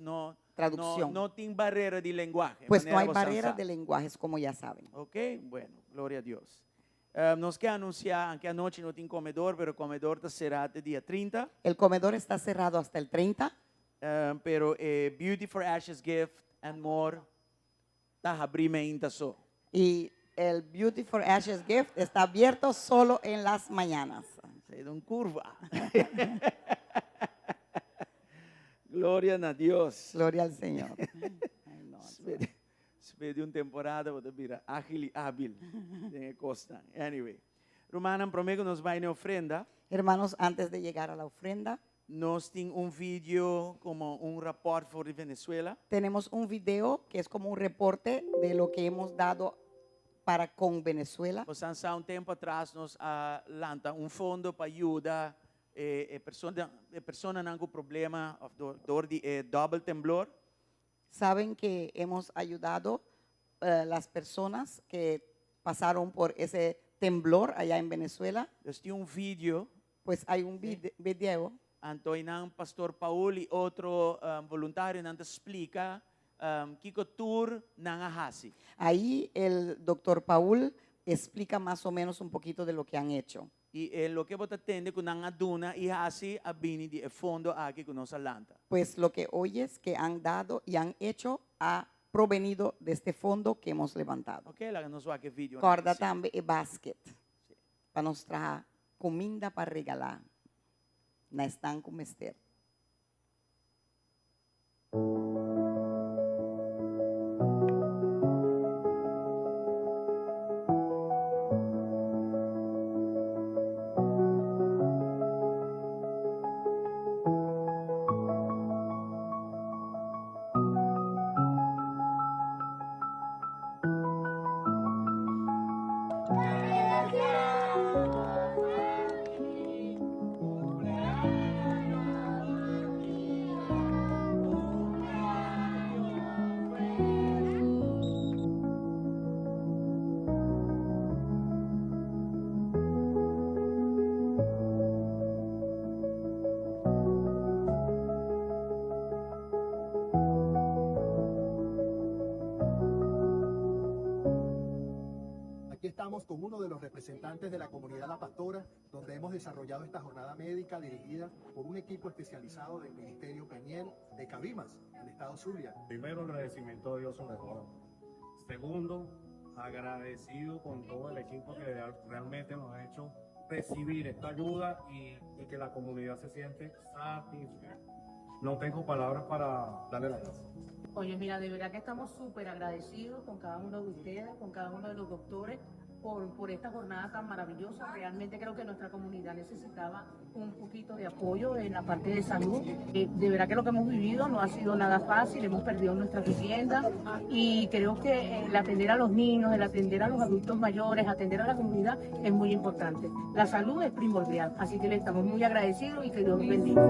Traducción.
não tem barreira de linguagem.
Pues no hay
maneira
barrera
você
de lenguajes, como ya saben.
Ok? Bueno, glória a Deus. Nós quer anunciar que a noite não tem comedor, pero o comedor será até dia 30.
El comedor está cerrado hasta el 30,
Pero Beauty for Ashes Gift and More, tá abrindo ainda só.
y el Beauty for Ashes Gift está abierto solo en las mañanas.
Se dá curva. Glória a Deus.
Gloria al Señor. Ay, no,
Espere uma temporada, vou virar ágil e hábil. Tem costa. Anyway. Romana, prometo nos vai na ofrenda.
Hermanos, antes de llegar a la ofrenda,
Nós temos vídeo como rapport for Venezuela.
tenemos un video que es como un reporte de lo que hemos dado para con Venezuela.
Nós há tempo atrás nós lança fundo para ajudar pessoa com problema de double temblor.
Saben que hemos ayudado las personas que pasaron por ese temblor allá en Venezuela.
Dus tem vídeo
Pues hay un video
Antoinang Pastor Paul e outro voluntário não explica que tour nang ahasi.
ahí el doctor Paul explica más o menos un poquito de lo que han hecho.
E lo que você atende com nang aduna e hasi abini de fundo aqui com nossa lanta.
Pues lo que oyes que han dado y han hecho ha provenido de este fondo que hemos levantado.
Ok, lá nos vai que vídeo.
Corda también e basket para nos traer comida para regalar. Na están como Esther.
Aquí estamos con uno de los representantes de la comunidad La Pastora, donde hemos desarrollado esta jornada médica dirigida por un equipo especializado del Ministerio Peniel de Cabimas, en el estado Zulia.
Primero, el agradecimiento a Dios sobre todo. Segundo, agradecido con todo el equipo que realmente nos ha hecho recibir esta ayuda y que la comunidad se siente satisfecha. No tengo palabras para darle las gracias.
Oye, mira, de verdad que estamos súper agradecidos con cada uno de ustedes, con cada uno de los doctores, por esta jornada tan maravillosa. Realmente creo que nuestra comunidad necesitaba un poquito de apoyo en la parte de salud. De verdad que lo que hemos vivido no ha sido nada fácil, hemos perdido nuestras viviendas y creo que el atender a los niños, el atender a los adultos mayores, atender a la comunidad es muy importante. La salud es primordial, así que le estamos muy agradecidos y que Dios los bendiga.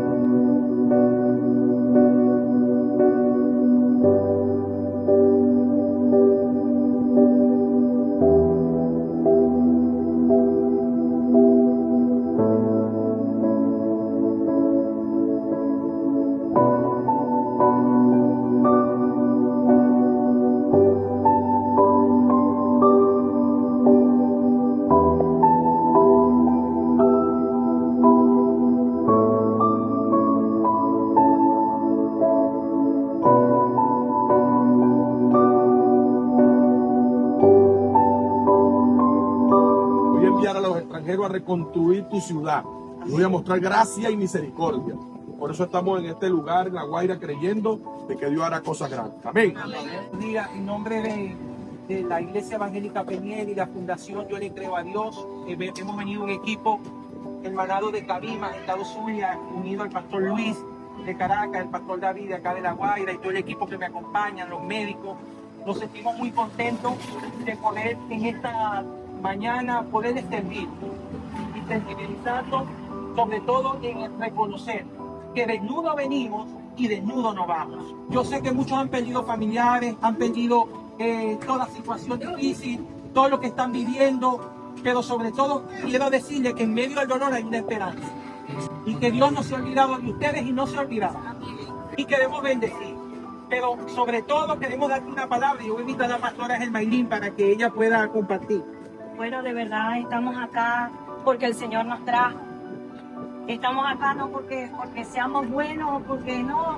Voy a enviar a los extranjeros a reconstruir tu ciudad. Voy a mostrar gracia y misericordia. Por eso estamos en este lugar, en La Guaira, creyendo de que Dios hará cosas grandes. Amén.
Diga, en nombre de la Iglesia Evangélica Peniel y la Fundación Yo le creo a Dios, hemos venido un equipo hermanado de Cabimas, Estado Zulia, unido al pastor Luis de Caracas, el pastor David de acá de La Guaira y todo el equipo que me acompaña, los médicos. Nos sentimos muy contentos de poder en esta mañana poder servir y sensibilizarnos, sobre todo en el reconocer que desnudo venimos y desnudo nos vamos. Yo sé que muchos han perdido familiares, han perdido toda situación difícil, todo lo que están viviendo, pero sobre todo quiero decirles que en medio del dolor hay una esperanza y que Dios no se ha olvidado de ustedes y no se ha olvidado y queremos bendecir. Pero sobre todo queremos darte una palabra y yo voy a invitar a la pastora Germailín para que ella pueda compartir.
Bueno, de verdad estamos acá porque el Señor nos trajo. Estamos acá no porque seamos buenos o porque no.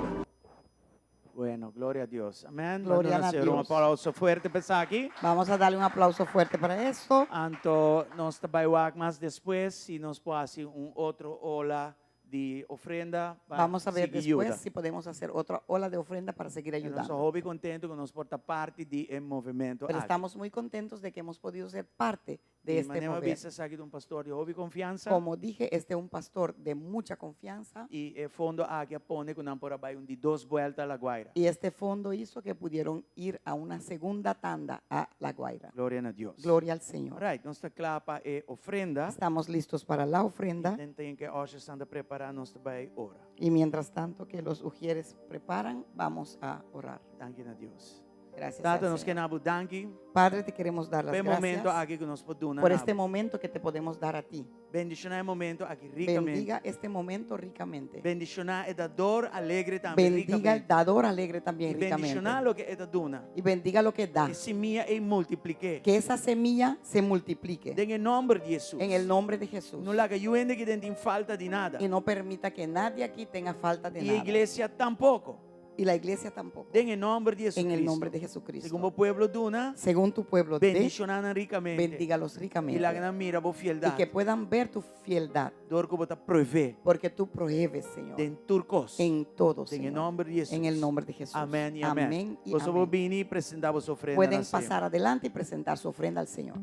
Bueno, gloria a Dios. Amén.
Gloria
Vamos
a
hacer un
Dios.
aplauso fuerte para aquí.
Vamos a darle un aplauso fuerte para esto.
Anto nos trabalhar más después si nos puede hacer un otro ola de ofrenda. para
Vamos a ver
seguir
después
ayuda.
si podemos hacer otra ola de ofrenda para seguir
Eu sou
ayudando.
hobby contento que nos porta parte de movimento.
Pero estamos muy contentos de que hemos podido ser parte de este
Manema
mover.
vista aqui de um pastor de hobby confiança.
Como dije, este es un pastor de mucha confianza
E fundo aqui apone que não por abai de 2 vueltas a La Guaira.
y este fondo hizo que pudieron ir a una segunda tanda a La Guaira.
Glória a Deus.
Gloria al Señor.
Alright, nossa clapa é ofrenda.
Estamos listos para la ofrenda
Tem que hoje estão preparar nos trabalho ora.
y mientras tanto que los ujieres preparan, vamos a orar.
Danke a Deus.
Gracias.
Tata,
al
nos
Señor.
queremos danke.
Padre, te queremos dar las
Bem momento
gracias
aqui que nos podemos
por este momento que te podemos dar a ti.
bendicionar momento aqui ricamente.
Bendiga este momento ricamente.
Bendicionar é dador alegre também
Bendiga el
ricamente.
dador alegre también
E bendicionar
ricamente.
o que é daduna.
Y bendiga lo que da.
Que semilla e multiplique.
Que esa semilla se multiplique
En el nombre de Jesús.
en el nombre de Jesús.
No la que yo que tienen falta de nada.
Y no permita que nadie aquí tenga falta de
Y
nada.
iglesia tampoco.
Y la iglesia tampoco.
En el nombre de Jesucristo.
En el nombre de Jesucristo.
Según el pueblo duna,
Según tu pueblo de
bendicionan ricamente.
bendígalos
Y
ricamente.
la gran mira por
Y
fieldad.
que puedan ver tu fieldad.
Dor como te provee.
Porque tú prohíbes, Señor.
Den turcos.
En todo,
En el
Señor.
nombre de Jesús.
En el nombre de Jesús.
Amén y amén.
Amén y
Vosotros
amén.
vini y presentamos ofrenda.
Pueden
al Señor.
pasar adelante y presentar su ofrenda al Señor.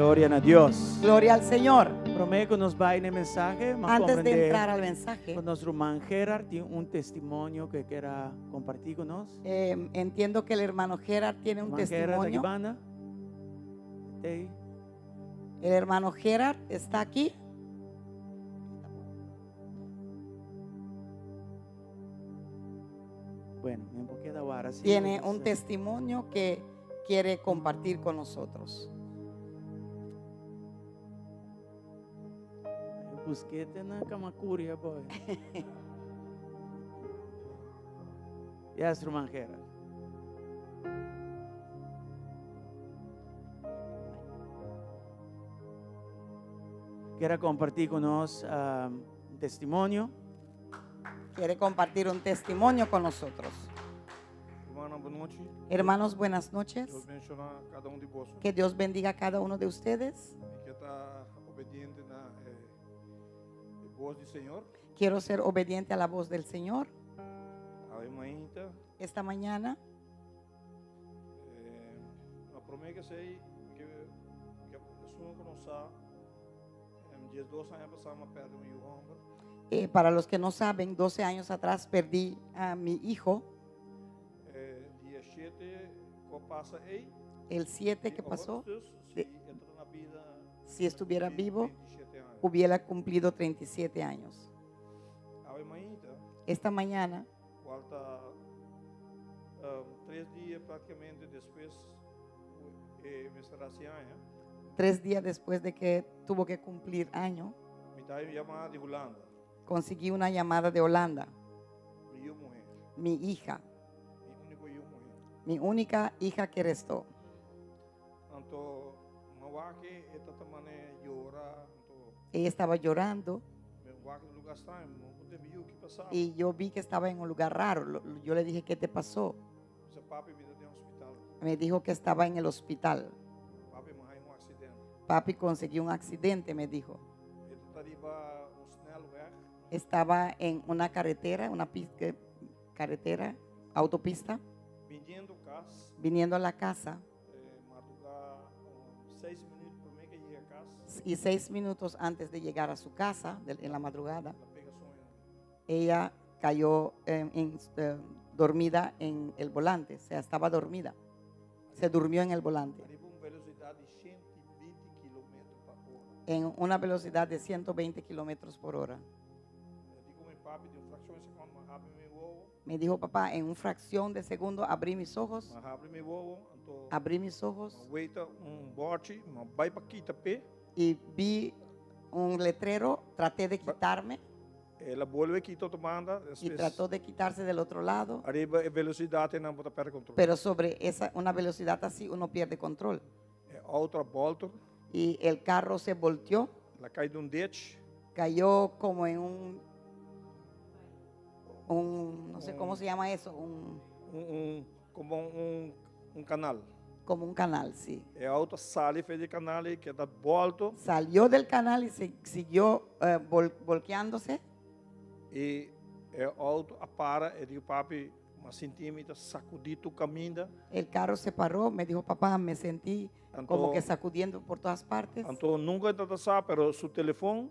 Gloria a Dios.
Gloria al Señor.
Prometo que nos va en el mensaje. Mas
Antes de
compreender
entrar al mensaje,
con nuestro hermano Gerard tiene un testimonio que quiera compartir con nosotros.
entiendo que el hermano Gerard tiene un
Hermano Gerard, aquí
testimonio.
banda. Hey.
El hermano Gerard está aquí.
Bueno, un poquito de ahora sí.
Tiene un testimonio que quiere compartir con nosotros.
Busquete na Kamacuria, boy. Yes, hermano Gerard. Quiera compartir con nosotros un testimonio.
Quiere compartir un testimonio con nosotros.
Hermana, boa noite.
Hermanos, buenas noches.
Deus bendiga a cada de vós.
Que Dios bendiga a cada uno de ustedes.
Que está obediente na voz do Senhor.
Quiero ser obediente a la voz del Señor.
Amanhã,
Esta mañana
na promessa sei que a pessoa que não sabe, dias 2 anos passamos a perder meu homem.
Para los que no saben, 12 años atrás perdí a mi hijo.
Dia 7 que passa aí.
El 7 que pasó,
Se entra na vida,
si estuviera vivo,
27 anos.
hubiera cumplido 37 años.
Amanhã,
Esta mañana,
falta 3 dias praticamente depois me será años.
3 días después de que tuvo que cumplir año,
Me está llamada de Holanda.
conseguí una llamada de Holanda.
Minha mulher,
Mi hija,
minha única mulher.
mi única hija que restó.
Então, uma que esta também llora, então,
Ella estaba llorando
me vaca no lugar está, não viu o que passava.
y yo vi que estaba en un lugar raro. Yo le dije, ¿qué te pasó?
Seu papi me deu um hospital.
Me dijo que estaba en el hospital.
Papi morreu em acidente.
Papi consiguió un accidente, me dijo.
Ele estava um snelweg,
Estaba en una carretera, carretera, autopista,
vendendo casa,
viniendo a la casa
madrugar 6 minutos por mim que cheguei a casa,
y 6 minutos antes de llegar a su casa, en la madrugada,
ela pega sonho.
ella cayó dormida en el volante, o sea, estaba dormida. Se durmió en el volante,
Arriba uma velocidade de 120 km por hora.
en una velocidad de 120 kilómetros por hora.
Eu digo meu papi, de fração de segundo, mas abre meu ovo,
Me dijo, papá, en una fracción de segundo abrí mis ojos,
mas abre meu ovo, então,
abrí mis ojos
waita bote, mas vai para aqui tapé,
y vi un letrero, traté de quitarme
ela vuelve aqui todo manda,
y trató de quitarse del otro lado,
arriba a velocidade não pode perder controle.
pero sobre una velocidad así uno pierde control.
Outra volta,
Y el carro se volteó,
ela cai de ditch,
cayó como en no sé cómo se llama eso,
como canal.
como un canal, sí.
E a outra sale fez de canal e que dá volta
Salió del canal y siguió volteándose.
e a outra para e digo papi, uma centímetro sacudido caminha,
El carro se paró, me dijo, papá, me sentí como que sacudiendo por todas partes.
então nunca tenta saber, pero su telefone,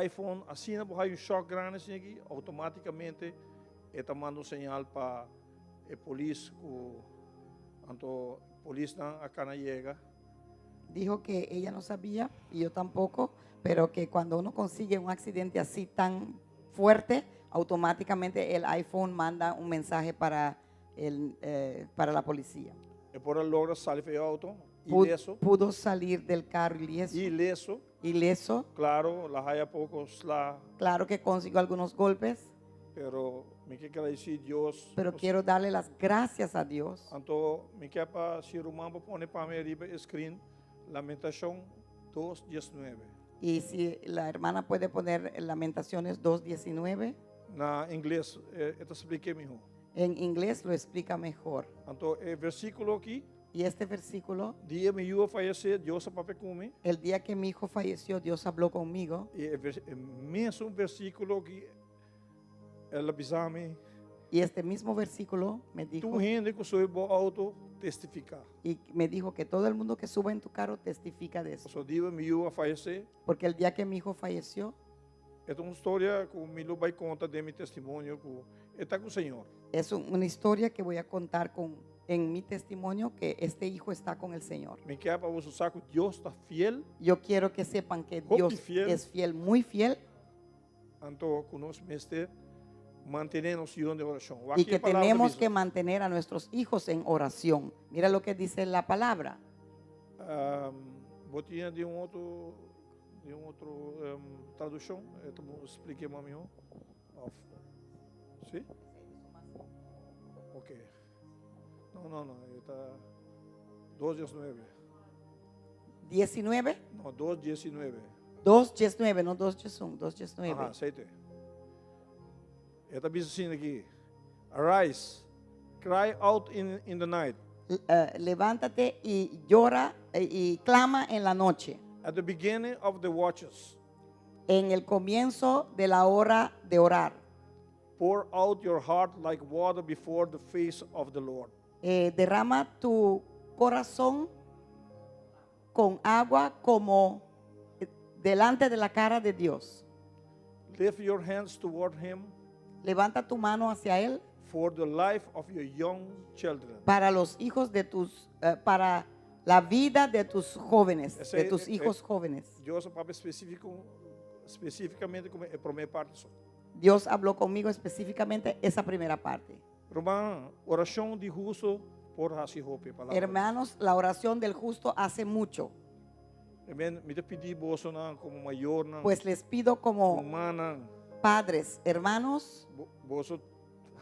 iPhone, assim não vai choque grande assim aqui, automaticamente está mandando sinal para a polícia, então polícia acá não chega.
Dijo que ella no sabía y yo tampoco, pero que cuando uno consigue un accidente así tan fuerte, automáticamente el iPhone manda un mensaje para la policía.
E por logra sair do auto,
Pudo salir del carro
ileso,
ileso.
claro, la haya pocos lá,
Claro que consiguió algunos golpes,
pero me quiero decir Dios.
pero quiero darle las gracias a Dios.
Então, me quer para se o irmão pôr para mim arriba screen, Lamentação 2:19.
Y si la hermana puede poner Lamentaciones 2:19,
Na inglês, eu te expliquei melhor.
en inglés lo explica mejor.
Então, o versículo aqui,
Y este versículo,
dia me iba a falecer, Deus a papai come,
el día que mi hijo falleció, Dios habló conmigo.
e o mesmo versículo que ela avisou-me,
Y este mismo versículo me
tu
dijo,
gente que soy bo auto testificar.
y me dijo que todo el mundo que suba en tu carro testifica de eso.
So diva mi a fallecer.
Porque el día que mi hijo falleció,
Esta é uma história que o Milo vai contar de meu testemunho. Está com o Senhor.
es una historia que voy a contar en mi testimonio que este hijo está con el Señor.
Me quer para você saber que Deus está fiel.
Yo quiero que sepan que
Hope
Dios
fiel.
es fiel, muy fiel,
Então, conosco, mestre, mantendo o de oração.
y que tenemos que mantener a nuestros hijos en oración. Mira lo que dice la palabra.
Botinha de outro tradução. Eu expliquei para mim. Sim? Ok. Não. Está 2:19.
19,
Não, 2:19.
2:19, no 2:1, 2:19.
Aham, aceitei. Está dizendo aqui. Arise, cry out in the night.
Levántate y llora y clama en la noche,
At the beginning of the watches,
en el comienzo de la hora de orar.
pour out your heart like water before the face of the Lord.
Derrama tu corazón con agua como delante de la cara de Dios.
Lift your hands toward Him
Levanta tu mano hacia Él
for the life of your young children.
para los hijos de para la vida de tus jóvenes,
Ese-
de tus hijos jóvenes.
Deus é para especificamente como é a primeira parte só.
Dios habló conmigo específicamente esa primera parte.
Irmã, oração de justo por Hasi Hope.
Hermanos, la oración del justo hace mucho.
Amém. Me te pedi bolso como maior
Pues les pido como
humana,
padres, hermanos,
bolso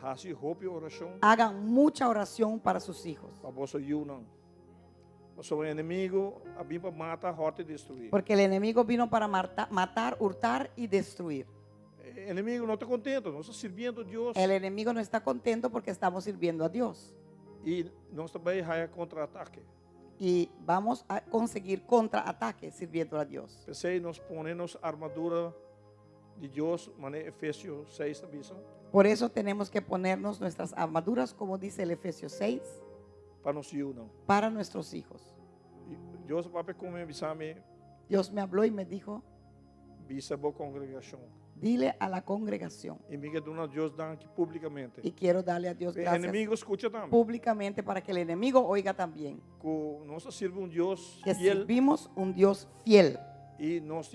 Hasi Hope oração
hagan mucha oración para sus hijos.
para bolso you não. O inimigo a vir para matar, rotar e destruir.
Porque el enemigo vino para matar, hurtar y destruir.
O inimigo não está contente, nós estamos servindo a Deus
El enemigo no está contento porque estamos sirviendo a Dios.
e nós também vai contra-ataque.
Y vamos a conseguir contraataque sirviendo a Dios.
Pensei, nós ponemos armadura de Deus, mané Efésios 6 também.
Por eso tenemos que ponernos nuestras armaduras, como dice el Efesios 6,
Para nos não.
para nuestros hijos.
Deus vai como avisar-me,
Dios me habló y me dijo,
visa boa congregação.
dile a la congregación.
E me dona a Deus dan aqui publicamente.
Y quiero darle a Dios
O
gracias
inimigo escuta também.
públicamente para que el enemigo oiga también
Que nós sirve Deus
que
fiel
servimos un Dios fiel.
e nós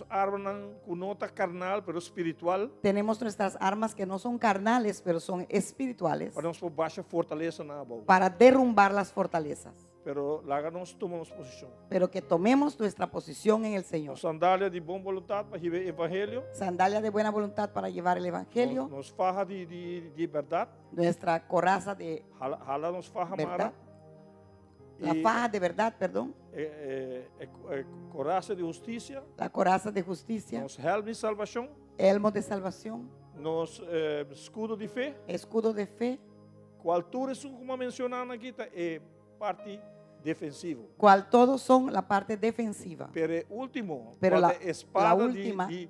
armas com nota carnal, pero espiritual,
Tenemos nuestras armas que no son carnales, pero son espirituales,
para nós por baixa fortaleza na boa.
para derrumbar las fortalezas.
Pero lá nós tomamos posição.
Pero que tomemos nuestra posición en el Señor.
Sandália de boa vontade para receber evangelho.
Sandalia de buena voluntad para llevar el Evangelio.
Nos faja de verdade.
Nuestra coraza de
Jala nos faja
verdad.
mara.
La faja de verdad, perdón.
Coraça de justiça.
La coraza de justicia.
Nos helm de salvação.
Elmo de salvación.
Nos escudo de fé.
Escudo de fe.
Qual tudo isso como mencionando aqui é parte defensivo.
Cual todos son la parte defensiva.
Pero último,
Pero la
espada
última,
de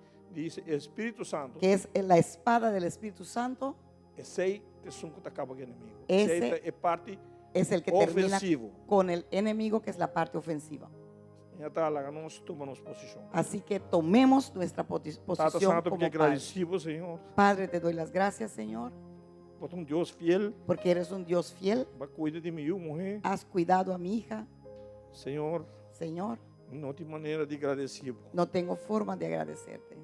Espírito Santo.
que es la espada del Espíritu Santo,
Esse é o que acaba com o inimigo.
Ese
é parte
es el que
ofensivo.
termina con el enemigo, que es la parte ofensiva.
Então, lá nós tomamos posição.
Así que tomemos nuestra
Tata
posición
Santo,
como
porque
padre.
agradecido, Senhor,
Padre, te doy las gracias, Señor,
por Deus fiel,
porque eres un Dios fiel.
vai cuidar de mim, morrer.
Has cuidado a mi hija,
Senhor,
Señor.
não tem maneira de agradecer.
No tengo forma de agradecerte.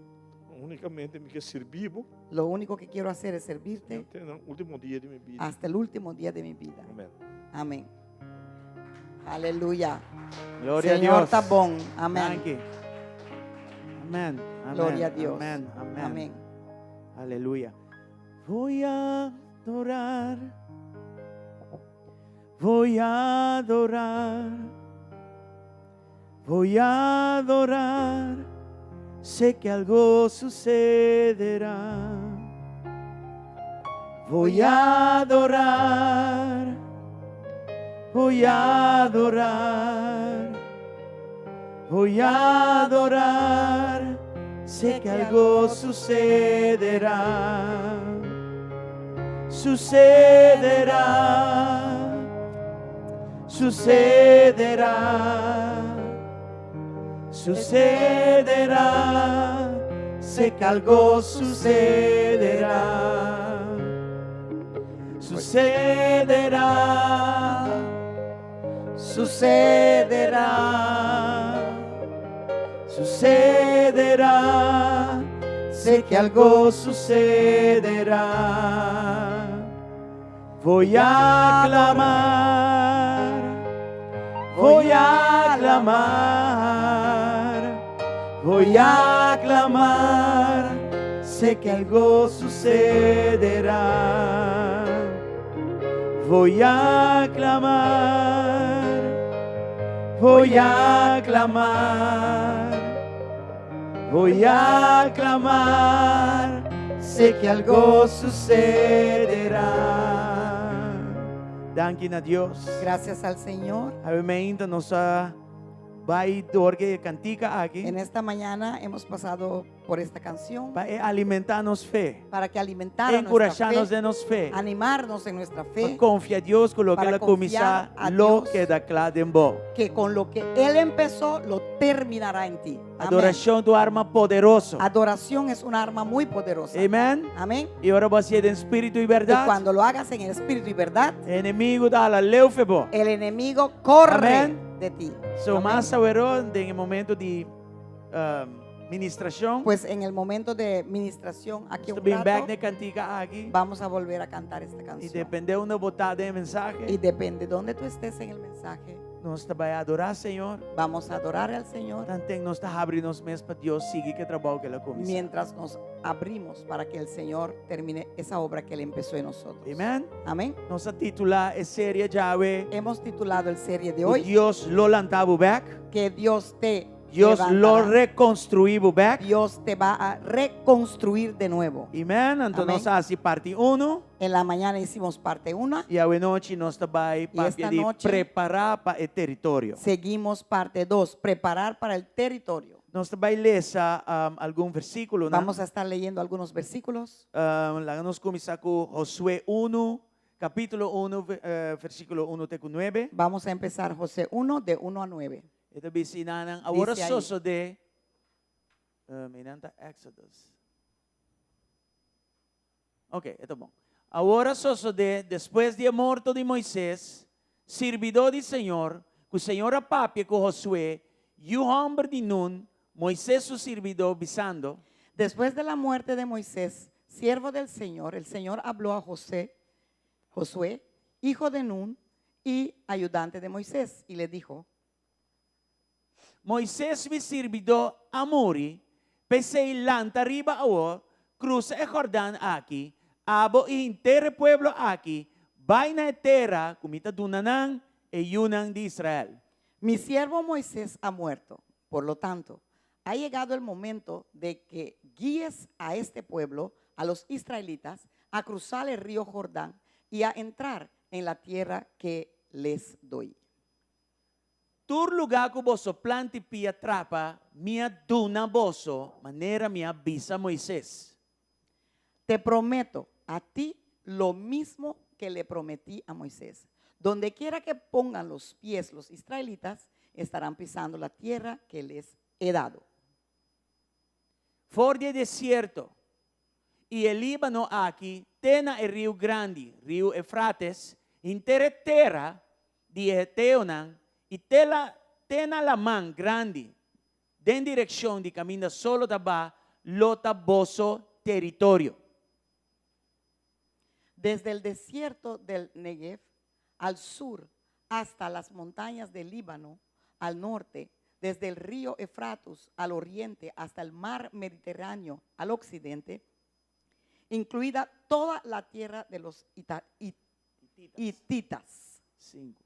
Unicamente me quer servir
Lo único que quiero hacer es servirte
até o último dia de minha vida.
hasta el último día de mi vida.
Amém.
Amén. Aleluya.
Gloria
Señor
a Dios.
Tabón. Amén.
Thank you. Amén. Amén.
Gloria a Dios.
Amén. Amén.
Amén.
Aleluya. Voy a adorar. Voy a adorar. Voy a adorar. Sé que algo sucederá. Voy a adorar. Voy a adorar. Voy a adorar. Sé que algo sucederá. sucederá, sucederá, sucederá, sé que algo sucederá, sucederá, sucederá, sucederá, sé que algo sucederá. Voy a clamar, voy a clamar, voy a clamar, sé que algo sucederá. Voy a clamar, voy a clamar, voy a clamar, sé que algo sucederá. Danken a Dios.
Gracias al Señor.
Hebben mij in nos bij doorge cantica aquí.
En esta mañana hemos pasado por esta canción
Para alimentarnos fe.
para que alimentara nuestra
Encorajarnos
fe,
de nos fe.
animarnos en nuestra fe,
Confia a Dios con lo que
Para
la
confiar
comisa
a
lo
Dios.
que da claro en vos.
que con lo que Él empezó, lo terminará en ti. Amén.
Adoración tu arma poderoso.
Adoración es un arma muy poderosa.
Amén.
Amén.
Y ahora vas a ser en espíritu y
Y
verdad.
cuando lo hagas en el espíritu y verdad,
Enemigo da la leufebo.
el enemigo corre
Amén.
de ti.
So
Amén.
más saberó en el momento de ministración.
Pues en el momento de ministración aquí un
Bem back
rato,
de cantica aquí.
vamos a volver a cantar esta
Y
canción.
depende de botada de
Y
mensaje.
depende de dónde tú estés en el mensaje,
Nos va a adorar, Señor.
vamos a adorar al Señor
Tanto nos está abriendo mes para Dios sigue que trabajo que la comisión.
mientras nos abrimos para que el Señor termine esa obra que Él empezó en nosotros.
Amén.
Amén.
Nos titula es serie llave.
Hemos titulado el serie de hoy
Dios lo lantaba back.
que Dios te
Dios lo
levantará.
reconstruiu back.
Dios te va a reconstruir de nuevo.
Amén. Então
Amém.
nós assim parte 1
En la mañana hicimos parte 1,
e a noite nós vai para
esta
de
noche-
preparar para o território.
seguimos parte 2, preparar para el territorio.
Nós vai ler algum versículo, né?
Vamos a estar leyendo algunos versículos.
Lá nós começar com Josué 1, capítulo 1, versículo 1 até 9.
Vamos a empezar José 1 de 1 a 9.
Ito bisinanan agora
Dice ahí.
soso de minanta Exodus. Ok, ito bom. Agora soso de después de morto de Moisés, servidor do Senhor, que o Senhor apapia com Josué, e o homem de Nun, Moisés su servidor, bisando,
Después de la muerte de Moisés, siervo del Señor, el Señor habló a Josué, hijo de Nun y ayudante de Moisés, y le dijo:
Moisés me servidor amori, pesei lanta arriba ahora, cruza el Jordán aquí, abo y intere pueblo aquí, vaina terra, comita dunanan e yunan de Israel.
Mi siervo Moisés ha muerto, por lo tanto, ha llegado el momento de que guíes a este pueblo, a los israelitas, a cruzar el río Jordán y a entrar en la tierra que les doy.
Tur lugar que boso plante pia trapa, mia duna boso, manera mia bisa Moisés.
Te prometo a ti lo mismo que le prometí a Moisés. Donde quiera que pongan los pies los israelitas, estarán pisando la tierra que les he dado.
For de desierto, y el Líbano aquí, tena el río grande, río Efrates, intere terra de Eteonan, y tena la man grande, den dirección de camina solo taba, lota boso territorio.
Desde el desierto del Negev al sur hasta las montañas del Líbano al norte, desde el río Efratus al oriente hasta el mar Mediterráneo al occidente, incluida toda la tierra de los hititas.
5.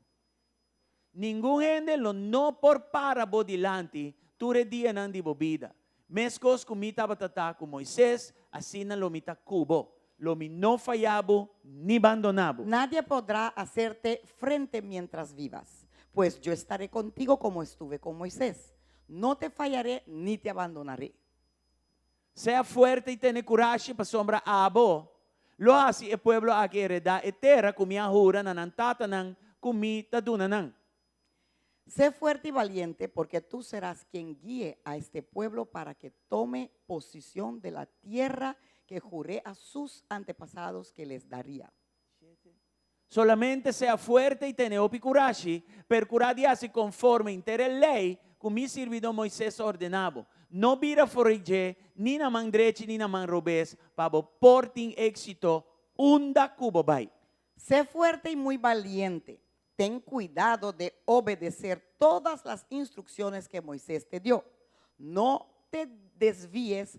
Ningún gente lo no por parabo delante, tu redianan de bobida. Mescos comita batata con Moisés, así na lo mita cubo. Lo mi no fallabo ni abandonabo.
Nadie podrá hacerte frente mientras vivas, pues yo estaré contigo como estuve con Moisés. No te fallaré ni te abandonaré.
Sea fuerte y ten coraje para sombra abo. Lo hace el pueblo a que hereda etera kumia hura nanantata nang kumita dunanang.
Sé fuerte y valiente, porque tú serás quien guíe a este pueblo para que tome posesión de la tierra que juré a sus antepasados que les daría.
Solamente sea fuerte y tenga opicurashi, per curadiasi conforme intere lei, como servido Moisés ordenado. No vira forige, ni na man drechi, ni na man robes, para portin éxito, unda cubobai.
Sé fuerte y muy valiente. Ten cuidado de obedecer todas las instrucciones que Moisés te dio. No te desvíes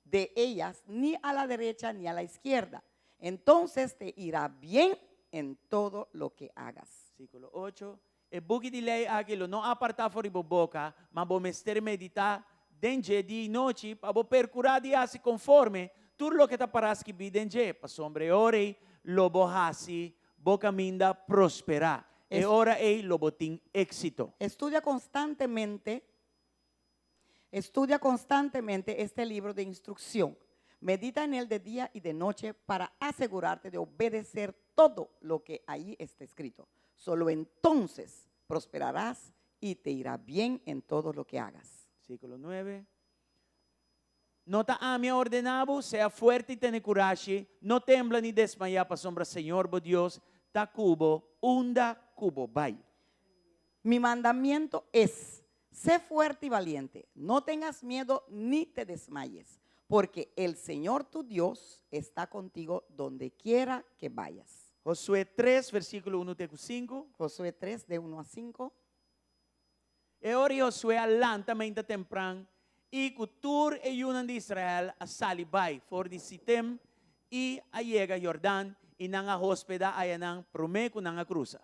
de ellas ni a la derecha ni a la izquierda. Entonces te irá bien en todo lo que hagas.
Versículo 8. E bugi di lei aquilo no aparta fuori bo boca, ma bo mester medita denje di noche, pa bo percuradi asi conforme, tur lo que ta paraski bi denje, pa sombre ore, lo bo hasi, bo caminda prospera. E ora ei lo botin éxito.
Estudia constantemente este libro de instrucción. Medita en él de día y de noche para asegurarte de obedecer todo lo que ahí está escrito. Solo entonces prosperarás y te irá bien en todo lo que hagas.
Versículo 9. Nota amia ordenabo, sea fuerte y tiene coraje, no tembla ni desmaya pa sombra Señor, bo Dios, ta cubo, unda cubo, bay.
Mi mandamiento es, sé fuerte y valiente, no tengas miedo ni te desmayes, porque el Señor tu Dios está contigo donde quiera que vayas.
Josué 3, versículo 1 a 5.
Josué 3, de 1 a 5.
E ora Josué allantamente tempran, y cultur e yunan de Israel a salibay, for di sitem, y allega Jordán, y nanga hospeda ayanang promeco nanga cruza.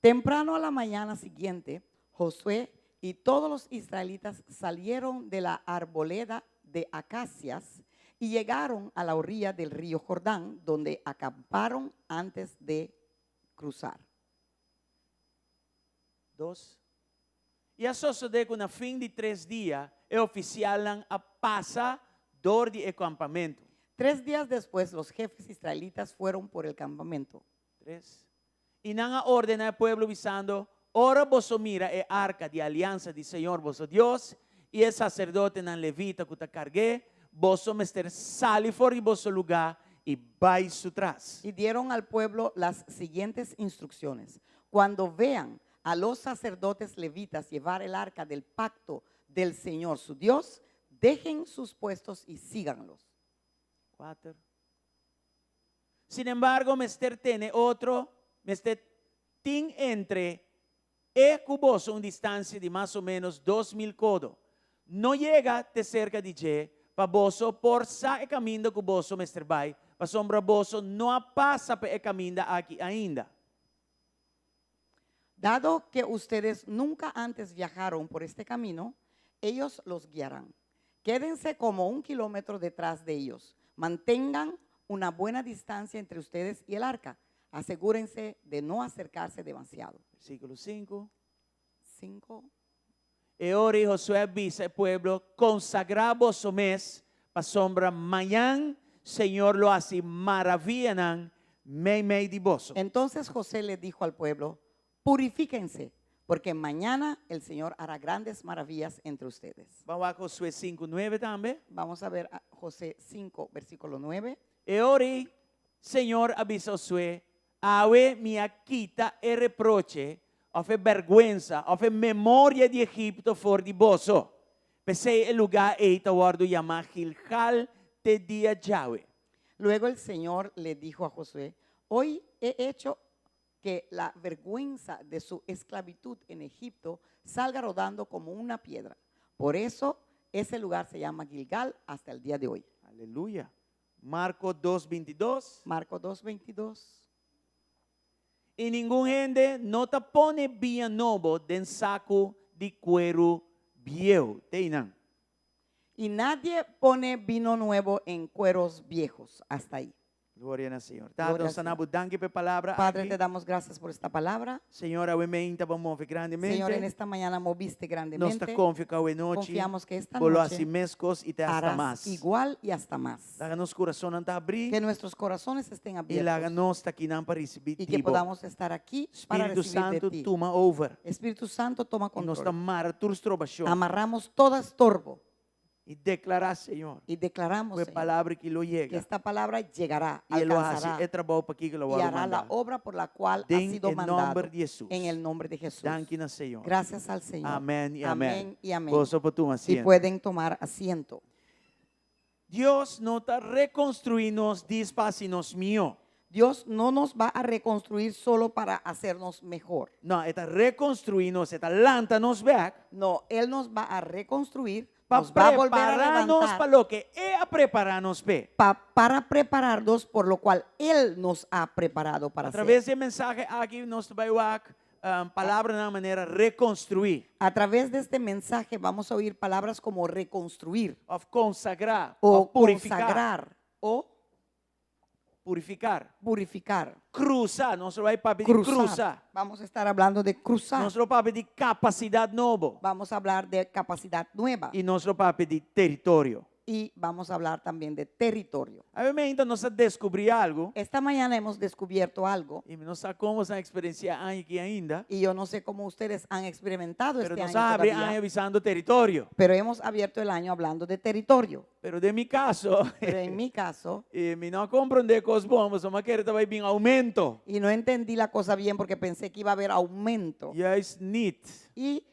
Temprano a la mañana siguiente, Josué y todos los israelitas salieron de la arboleda de acacias y llegaron a la orilla del río Jordán, donde acamparon antes de cruzar.
2. E a suceder que na fim de 3 dias, e oficialam a passa dor de acampamento.
3 días después, los jefes israelitas fueron por el campamento.
3. E não ordena al pueblo visando, ora vosso mira e arca de aliança de Senhor vosso Deus, e el sacerdote nan levita que te cargue, vosso mester sali fora de vosso lugar e vai su tras.
Y dieron al pueblo las siguientes instrucciones. Cuando vean a los sacerdotes levitas llevar el arca del pacto del Señor su Dios, dejen sus puestos y síganlos.
4. Sin embargo, mester tiene otro, mester tin entre e cuboso una distancia de más o menos 2,000 codos. No llega de cerca de je, pa boso por sa e caminda cuboso mester bay, pa sombra boso no pasa pe e caminda aquí ainda.
Dado que ustedes nunca antes viajaron por este camino, ellos los guiarán. Quédense como 1 kilómetro detrás de ellos. Mantengan una buena distancia entre ustedes y el arca. Asegúrense de no acercarse demasiado.
Versículo 5.
5.
E ora Josué avisa al pueblo, consagra vosso mes, pa sombra mañana, Señor lo hace maravillan, mei di vosso.
Entonces José le dijo al pueblo, purifíquense, porque mañana el Señor hará grandes maravillas entre ustedes.
Vamos a Josué 5:9 también.
Vamos a ver a José 5, versículo 9.
E ora, Señor avisa Josué, awe mia quita e reproche, ofre vergüenza, ofre memoria de Egipto for di vosso. Pese el lugar eita guardo llama Gilgal te dia Yahweh.
Luego el Señor le dijo a Josué, hoy he hecho que la vergüenza de su esclavitud en Egipto salga rodando como una piedra. Por eso ese lugar se llama Gilgal hasta el día de hoy.
Aleluya. Marco 2:22.
Marco 2:22.
Y ningún gente no te pone bien novo den saco de cuero viejo. Teinan.
Y nadie pone vino nuevo en cueros viejos. Hasta ahí.
Gloria al Senhor.
Glória
Tato,
ao
sa
Senhor.
nabudangi pe palavra
Padre,
aqui.
te damos gracias por esta palabra.
Senhor, a meinta vamos mover grandemente.
Señor, en esta mañana moviste
Nós
grandemente.
está confica hoje noite.
Confiamos que esta
Bolo
noche
assim mescos e te hasta
harás
mais.
igual y hasta más.
Laga nos coração não tá abrir.
Que nuestros corazones estén
E laga
abiertos
nós tá aqui não para receber
y que
tibo.
podamos estar aquí para
Espírito
recibir
Santo
de ti.
toma over.
Espíritu Santo, toma
E nós tá
control.
mara tur strobachão.
Amarramos todo estorbo
E declarar, Senhor,
y declaramos,
que
Señor,
palavra que lo
que
llega.
esta palabra llegará,
E ele hace
alcanzará
é trabalho para que lo
y
vai
hará la
mandar.
obra por la cual ha
Den
sido
em
mandado
nome de Jesus.
en el nombre de Jesús.
Danke na Senhor.
Gracias al Señor.
Amén y amén.
Amén y amén.
Gozo por tu
Y
asiento.
pueden tomar asiento.
Dios no está reconstruirnos despacinos mío.
Dios no nos va a reconstruir solo para hacernos mejor.
No, está reconstruirnos, está lántanos back
No, Él nos va a reconstruir,
para
nos va a volver a
prepararnos para
levantar
lo que Él a prepararnos pe.
para prepararnos por lo cual Él nos ha preparado para
A
hacer.
través del mensaje aquí nos va a palabra de una manera reconstruir,
A través de este mensaje vamos a oír palabras como reconstruir
of consagrar,
o
of purificar,
consagrar o
purificar,
purificar,
cruzar, nos va a pedir
cruzar.
cruzar,
Vamos a estar hablando de cruzar.
nos va a pedir capacidad nueva
Vamos a hablar de capacidad nueva
y nos va a pedir territorio.
y vamos a hablar también de territorio.
Obviamente nos descubrir algo
Esta mañana hemos descubierto algo
y no sé cómo esa experiencia aquí ainda,
y yo no sé cómo ustedes han experimentado
pero
este
nos
año
abre
todavía,
avisando territorio.
pero hemos abierto el año hablando de territorio.
Pero de mi caso,
Pero en mi caso,
me no comprende cosas bombas, somos que vai vir aumento.
y no entendí la cosa bien porque pensé que iba a haber aumento.
Yes, neat.
Y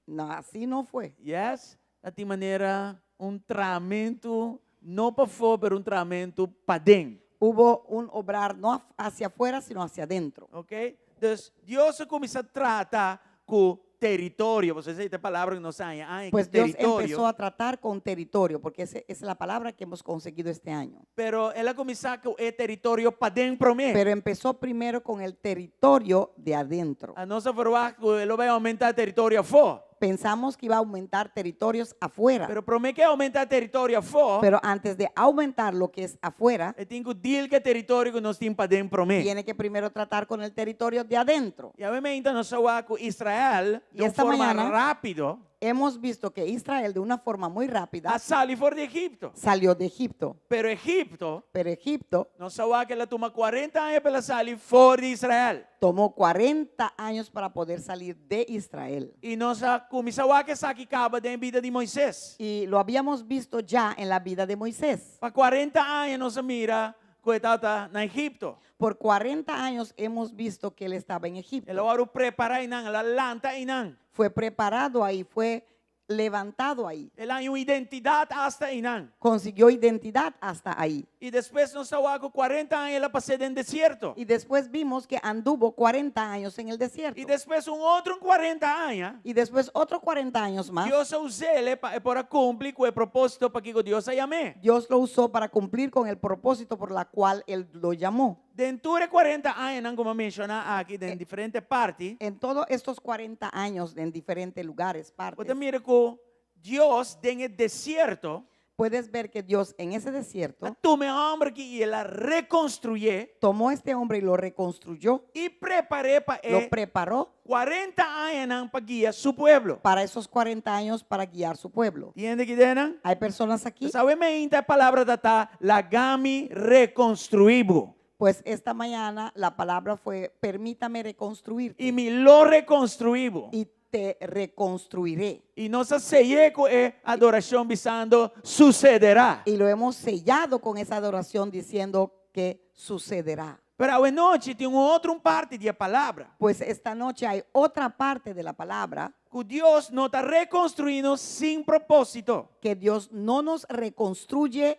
no, así no fue.
Yes, de maneira tratamento não para fora, pero tratamento para dentro.
Hubo un obrar no hacia afuera, sino hacia adentro.
Ok? Dus Deus começa a tratar com território. Você sabe a palavra que nós sabemos,
Pues Dios
território.
empezó a tratar con territorio, porque esa es la palabra que hemos conseguido este año.
Pero ela começa com o território para dentro mesmo.
Pero empezó primero con el territorio de adentro.
A nossa forma, ele vai aumentar o território fora.
Pensamos que iba a aumentar territorios afuera,
Pero promete que aumentar o território fora,
pero antes de aumentar lo que es afuera,
tem que deal que território que nós temos para dentro mesmo.
tiene que primero tratar con el territorio de adentro.
E obviamente nós falamos com Israel
Y
de uma
esta
forma
mañana-
rápido
Hemos visto que Israel de una forma muy rápida
a sair fora de Egipto.
salió de Egipto,
Pero Egipto,
pero Egipto
nós sabemos que ela toma 40 anos para sair fora de Israel.
tomó 40 años para poder salir de Israel.
E nós começamos que isso aqui acaba da vida de Moisés.
Y lo habíamos visto ya en la vida de Moisés.
Para 40 anos nós mira que estava na Egipto.
Por 40 años hemos visto que él estaba en Egipto.
Ela agora prepara inang, ela lanta inang.
Fue preparado ahí, fue levantado ahí.
Ela tem uma identidade hasta inang.
Consiguió identidad hasta ahí.
E depois nós sabemos que 40 anos ela passou no deserto.
Y después vimos que anduvo 40 años en el desierto.
E depois outro 40 anos.
Y después otros 40 años más.
Deus usou ele para cumprir com o propósito para que Deus a chamou.
Dios lo usó para cumplir con el propósito por la cual él lo llamó.
Dentro de 40 anos, como mencionar aqui, em diferentes partes,
En todos estos 40 años en diferentes lugares,
você
partes,
mira que Deus, no deserto,
puedes ver que Dios en ese desierto
tomou um homem que ela reconstruiu
tomó a este hombre y lo reconstruyó,
e preparou para
lo
ele
preparó
40 anos para guiar seu povo.
para esos 40 años para guiar su pueblo.
Entende que denan?
Hay personas aquí,
Sabe a palavra da lagami reconstruído.
pues esta mañana la palabra fue, permítame reconstruir
E me lo reconstruído.
y te reconstruiré.
E nossa ceia com a adoração visando sucederá.
Y lo hemos sellado con esa adoración diciendo que sucederá.
Pero hoje noite tem outra parte da palavra.
Pues esta noche hay otra parte de la palabra
Que Deus não está reconstruindo sem propósito.
que Dios no nos reconstruye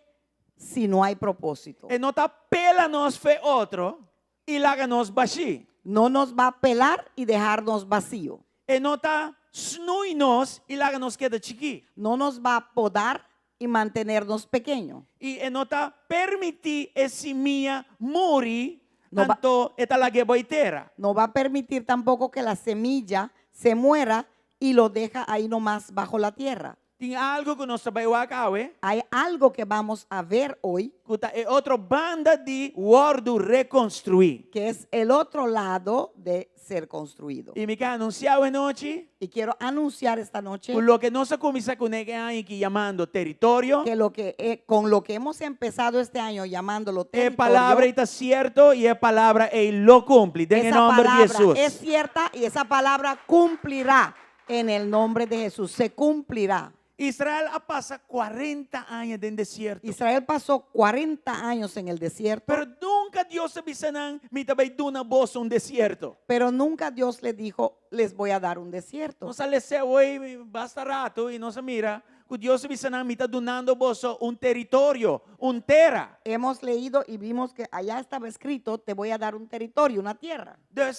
si no hay propósito.
E não está pela nós fe outro e laga nós baixi.
No nos va a pelar y dejarnos vacío.
E não está snui nós e laga nós queda chiqui.
No nos va a podar y mantenernos pequeños.
E não está permitir esse minha morir
No va-
tanto eta lague boitera.
No va a permitir tampoco que la semilla se muera y lo deja ahí nomás bajo la tierra.
Tem algo que nós trabalhamos acá,
Hay algo que vamos a ver hoy,
é outra banda de wordo reconstruir.
que es el otro lado de ser construido.
E me quer anunciar hoje noite,
Y quiero anunciar esta noche
por lo que nós começamos com ninguém aqui chamando território,
que con lo que hemos empezado este año llamándolo
é
territorio,
palavra está certo e é palavra ele lo cumpre. En el
esa
nombre de
palabra
Jesús.
es cierta y esa palabra cumplirá en el nombre de Jesús. Se cumplirá.
Israel passa 40 anos em deserto.
Israel pasó 40 años en el desierto,
Pero nunca Deus avisa me também dá voz deserto.
pero nunca Dios le dijo, les voy a dar un desierto.
Nós lecemos hoje basta rato e nós mira que Deus avisa me está dando voz território, terra.
Hemos leído y vimos que allá estaba escrito, te voy a dar un territorio, una tierra.
Então,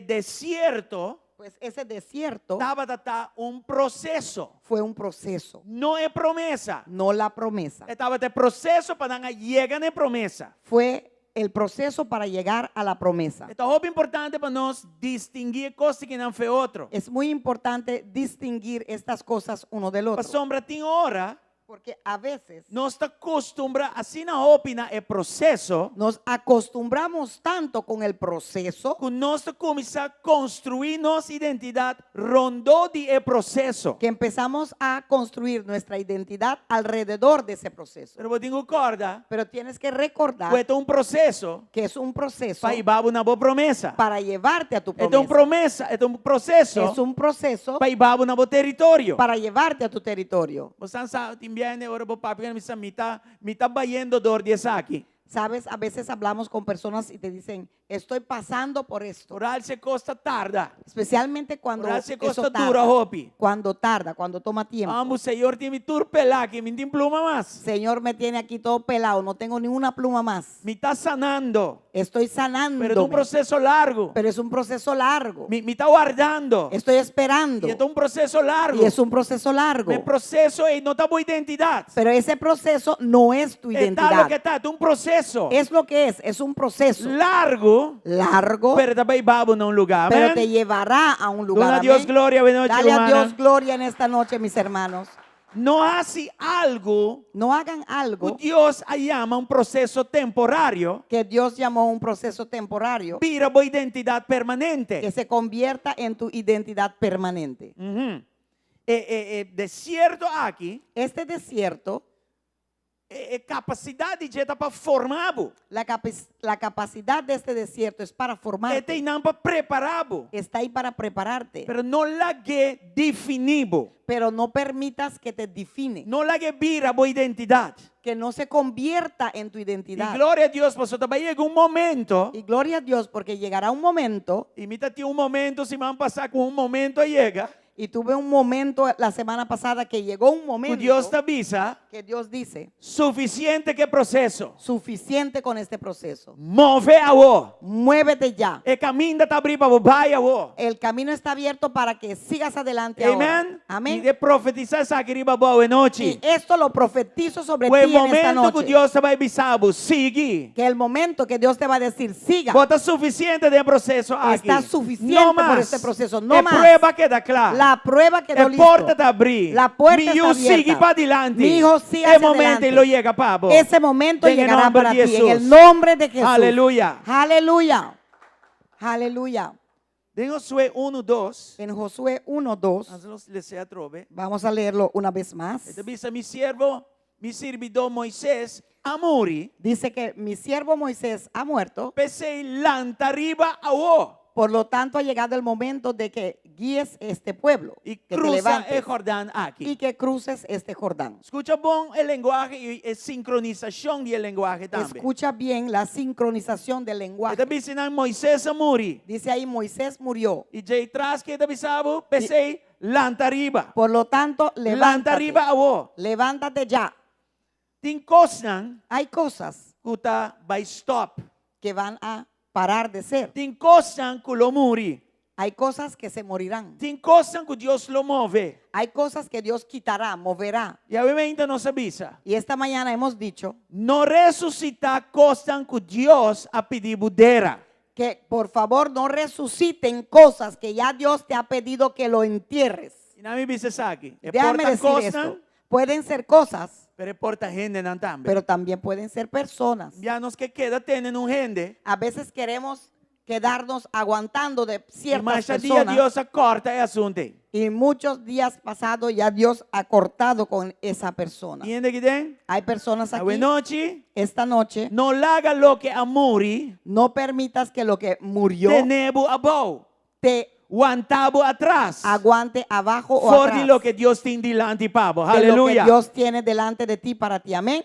deserto
Pues ese desierto
estava processo,
fue un proceso,
não é promessa.
no la promesa.
Estava processo para chegar na promessa.
Fue el proceso para llegar a la promesa.
Então, é importante para nós distinguir coisas que não foi outro.
Es muy importante distinguir estas cosas uno del
A
otro,
sombra tem hora,
porque a veces
nós está acostumbra assim na opina é processo,
nos acostumbramos tanto con el proceso
que nós começar a construir nossa identidade rondou de processo.
que empezamos a construir nuestra identidad alrededor de ese proceso.
Pero tenho corda,
Pero tienes que recordar
é processo
que es un proceso
para ir uma boa promessa.
para llevarte a tu
É
promesa.
é processo
Es un proceso
para ir um bom território.
para llevarte a tu territorio.
Você sabe, também agora o papo me está bayendo dor de aqui.
Sabes, a veces hablamos con personas y te dicen, estoy pasando por esto.
Orar se costa tarda.
Especialmente cuando
Orar se
eso
costa
tarda,
dura, Hopi.
cuando toma tiempo.
Amo, Senhor, tem me turpelá que me tem pluma mais.
Señor, me tiene aquí todo pelado, no tengo ni una pluma más.
Me está sanando.
Estoy sanando.
Pero é processo largo.
Pero es un proceso largo.
Me está guardando.
Estoy esperando.
E é processo largo.
Y es un proceso largo.
O processo é não tá boa identidade.
Pero ese proceso no es tu
Está
identidad.
lo que está, é processo.
Es lo que es un proceso
Largo.
largo,
Pero também babo num lugar.
pero
Amén.
te llevará a un lugar.
Dona a Dios
Amén.
gloria, buenas noches,
Dale a
hermana.
Dios gloria en esta noche, mis hermanos.
Não hace algo
No hagan algo
que Deus llama processo temporário,
que Dios llamó un proceso temporario
vira boa identidade permanente.
que se convierta en tu identidad permanente.
Desierto aqui
Este desierto,
capacidade de para formar,
la capacidad de este desierto es para formarte.
tem não para preparar,
Está ahí para prepararte,
pero não la que definir,
pero no permitas que te define,
não la que vira boa identidade.
que no se convierta en tu
E
identidad.
glória a Deus, pastor, também chega momento,
Y gloria a Dios, porque llegará un momento,
e me tem momento, se vão passar com momento chega,
y tuve un momento la semana pasada que llegó un
que
momento
Deus te avisa,
que Dios dice,
suficiente que processo,
suficiente con este proceso.
move a vos,
Muévete ya.
e caminho está abrir para vos, vai a vos.
El camino está abierto para que sigas adelante ahora.
Amém? E
Amén.
de profetizar essa querida boa
Y
noite.
esto lo profetizo sobre
O
ti en esta
momento que
noche.
Deus vai avisar vos, sigue.
Que el momento que Dios te va a decir, siga.
Bota suficiente de processo aqui.
Está suficiente
no
por
más.
este proceso, no
é
más.
prueba que dá clara.
La prueba quedó
É
listo.
porta está abrir.
La puerta
Mi
está
hijo sigue
abierta.
para adelante.
Mi hijo sigue
É
hacia
momento
adelante.
e lo llega, Pablo.
Ese momento
En el
llegará
nombre
para
de
ti. En el
Jesús.
nombre de Jesús.
Aleluya.
Aleluya. Aleluya.
De Josué 1:2.
En Josué 1:2. Vamos a leerlo una vez más.
Dice mi siervo, mi servidor Moisés, a morir.
Dice que mi siervo Moisés ha muerto.
Pese lanta arriba a vos.
Por lo tanto, ha llegado el momento de que guíes este pueblo.
Y
que te
cruza
levantes
el Jordán aquí.
y que cruces este Jordán.
Escucha bom el lenguaje y sincronización del lenguaje también.
Escucha bien la sincronización del lenguaje.
Está diciendo Moisés a morir.
Dice ahí, Moisés murió.
Y de atrás que está avisado, pese lanta arriba.
Por lo tanto,
Lanta
levántate.
arriba a vos.
Levántate ya.
Hay
cosas
que va stop.
que van a parar de ser.
Tem cosas que lo muri.
Hay cosas que se morirán.
Tem cosas que Dios lo move.
Hay cosas que Dios quitará, moverá.
Y obviamente nos avisa.
Y esta mañana hemos dicho
No resucita cosas que Dios ha pedido budera.
que por favor no resuciten cosas que ya Dios te ha pedido que lo entierres.
Inami bisesaki. E
Déjame
porta
decir
cosas,
esto. Pueden ser cosas,
pero porta gente nan tambe.
pero también pueden ser personas.
Ya nos que queda tienen un gente.
A veces queremos quedarnos aguantando de
Y
ciertas
más día
personas.
Dios acorta el asunto.
Y muchos días pasados ya Dios ha cortado con esa persona.
Y en de que
Hay personas aquí
noche,
esta noche.
no haga lo que amuri,
No permitas que lo que murió
te nebu abo,
te
guantabo atrás.
aguante abajo o
For
atrás
lo que Dios tiene delante, pavo.
de lo que
Aleluya.
Dios tiene delante de ti para ti. Amén.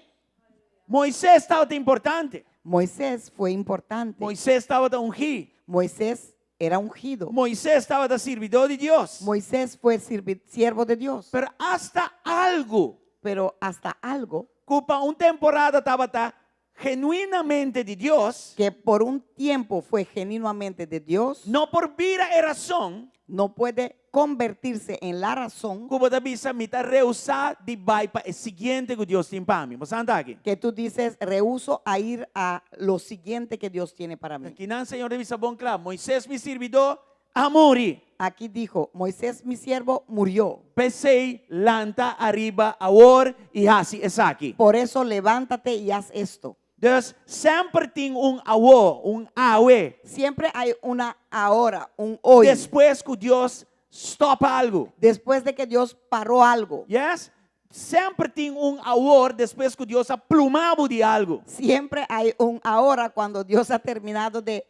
Moisés estaba importante.
Moisés fue importante.
Moisés estaba ungido.
Moisés era ungido.
Moisés estaba de servidor de Dios.
Moisés fue siervo de Dios.
Pero hasta algo,
Pero hasta algo
ocupa una temporada estaba genuinamente de Dios,
que por un tiempo fue genuinamente de Dios,
no por vida y razón,
no puede convertirse en la razón
como da bisa mita rehusar de vai para el siguiente que Dios tiene para mí. ¿Vos anda aquí?
que tú dices, rehúso a ir a lo siguiente que Dios tiene para mí.
Aquí no, Señor de bisa bon claro. Moisés mi servidor a morir.
Aquí dijo, Moisés mi siervo murió.
Pesei, lanta, arriba, ahora y así es aquí.
Por eso levántate y haz esto.
Dus sempre tem awo, awe.
Siempre hay una ahora, un hoy.
Después que Dios stopa algo.
Después de que Dios paró algo.
Yes? Sempre tem awor después que Dios ha plumado de algo.
Siempre hay un ahora cuando Dios ha terminado de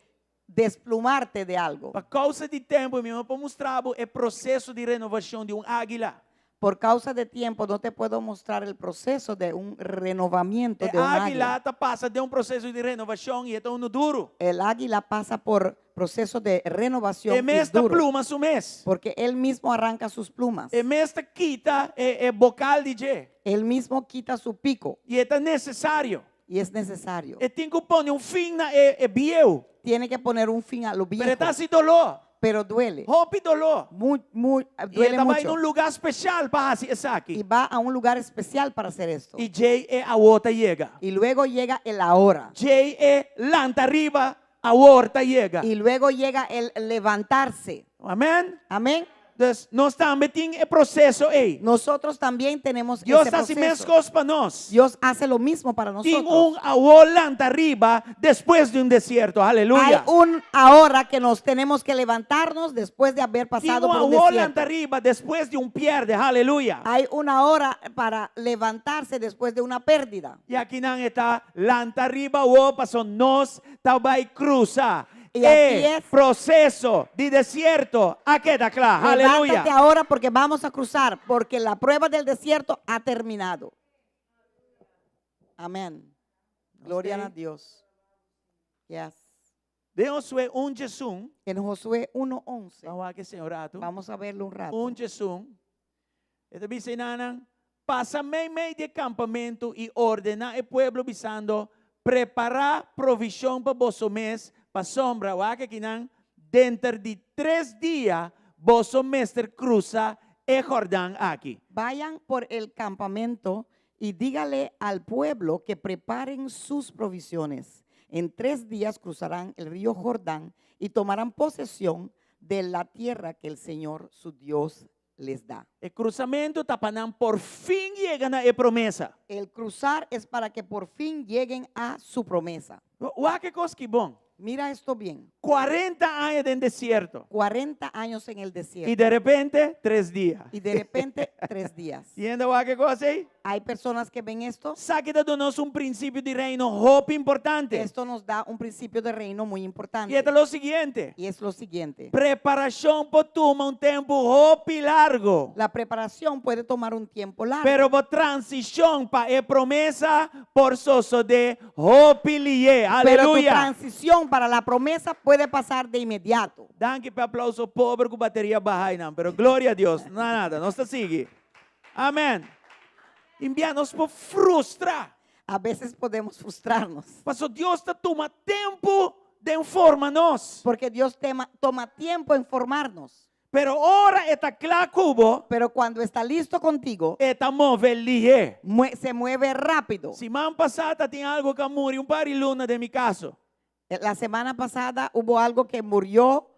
desplumarte de algo.
Por causa de tempo, meu irmão, para mostrar o processo de renovação de águila.
Por causa de tiempo no te puedo mostrar el proceso de un renovamiento de un
águila
águila.
passa de processo de renovação e é tão duro.
El águila pasa por proceso de renovación
E
y es
mês
duro,
pluma su mês.
porque él mismo arranca sus plumas.
E mês quita bocal de je.
Él mismo quita su pico
E é necessário.
y es necesario.
E tem que pôr fim na biel.
Tiene que poner un fin a lo
Pero
viejo,
está sin dolor.
pero duele.
Rompe dolor.
Duele
E vai
mucho.
num lugar especial para fazer isso
Y
aqui.
va a un lugar especial para hacer esto.
E Jay é a outra chega.
Y luego llega el ahora.
Jay é lanta arriba, a outra chega.
Y luego llega el levantarse.
Amém?
Amén.
Dus nós também temos processo aí.
Nosotros también tenemos
Deus
ese
faz mesmas
proceso.
coisas para nós.
Dios hace lo mismo para
Tem
nosotros.
awor lanta arriba depois de desierto.
Hay
Aleluya.
un ahora que nos tenemos que levantarnos después de haber
Tem
pasado por un
awor
desierto.
lanta arriba depois de pierde. Aleluya.
Hay una hora para levantarse después de una pérdida.
E aqui não está lanta arriba o passou nós vai cruzar.
Y aquí es,
Proceso de desierto. A queda claro. Aleluya.
levántate ahora porque vamos a cruzar, porque la prueba del desierto ha terminado. Amén. Gloria a Dios. Yes.
De Josué 1 Jesus.
En Josué 1:11.
Vamos a que Senhor rato.
Vamos a verlo un rato.
1 Jesus. Esta dice nana, pasa meio de campamento e ordena o pueblo visando preparar provisión para vosso mês, para sombra, o que não, dentro de 3 dias, vosso mestre cruza el Jordán aquí.
Vayan por el campamento y dígale al pueblo que preparen sus provisiones. En 3 días cruzarán el río Jordán y tomarán posesión de la tierra que el Señor su Dios les da.
El cruzamiento tapanán por fin llegan a la promesa.
El cruzar es para que por fin lleguen a su promesa.
O que cosa que bom.
Mira esto bien.
40 años en desierto.
40 años en el
Y
desierto.
de repente, 3 días.
Y de repente 3 días.
¿Entiendes o que cosa ahí?
Hay personas que ven esto.
Saque de nosotros un principio de reino hope importante.
Esto nos da un principio de reino muy importante.
Y esto es lo siguiente.
Y es lo siguiente.
Preparación por toma un tiempo hope largo.
La preparación puede tomar un tiempo largo.
Pero por transición para promesa por soso de hope lié.
Pero tu
Aleluya.
transición para la promesa puede pasar de inmediato.
Danke para aplauso pobre con batería baja y nada. Pero gloria a Dios. No nada. No se sigue. Amén. Enviarnos por frustrar.
A veces podemos frustrarnos.
Pastor, Dios te toma tiempo de informarnos.
Porque Dios toma tiempo en formarnos.
Pero ahora está claro cubo.
Pero cuando está listo contigo,
Está mover lié.
se mueve rápido.
Semana pasada tiene algo que murió un par de luna de mi caso.
La semana pasada hubo algo que murió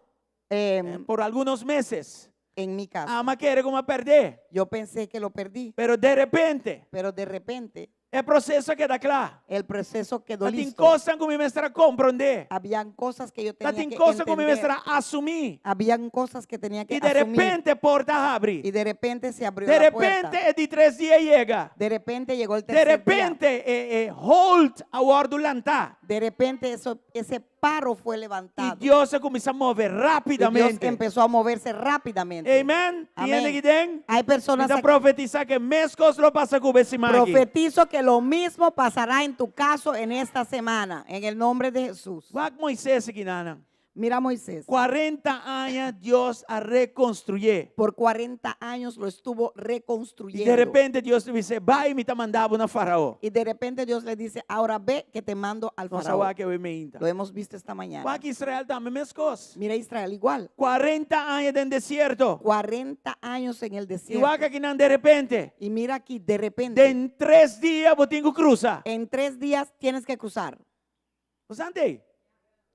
Por algunos meses.
en mi casa.
ama querer como perder.
Yo pensé que lo perdí,
Pero de repente,
pero de repente
el proceso queda claro.
el proceso quedó
Tem
listo.
coisas que me estará compreender.
Habían cosas que yo tenía
Tem
que
coisas que me
entender.
estará assumir.
Habían cosas que tenía que
E de
asumir.
repente a porta
Y
abre.
de repente se abrió
De
la puerta.
repente de 3 dias chega.
De repente llegó el
De
tercer día.
repente hold a guardo lantar.
De repente ese paro fue
E
levantado.
Deus começa a mover
Y Dios
rapidamente.
empezó a moverse rápidamente.
Amen.
Amén.
Tiene que den.
Hay personas
Então
aquí.
profetizar que mescos lo pasa com esse aqui.
Profetizo que lo mismo pasará en tu caso en esta semana, en el nombre de Jesús.
Vai Moisés aqui, Nana.
Mira a Moisés.
40 anos Deus a reconstruir.
Por 40 años lo estuvo
E
reconstruyendo.
de repente Deus te disse, vai e me tá mandando na faraó.
Y de repente Dios le dice, ahora ve que te mando al
Não
faraón.
sabe que eu me inta.
Lo hemos visto esta mañana.
Vai que Israel também mescos.
Mira Israel igual.
40 anos en desierto.
40 años en el desierto.
Igual que aqui não de repente.
Y mira aquí, de repente,
En 3 dias eu tenho que cruzar.
en 3 días tienes que cruzar.
Você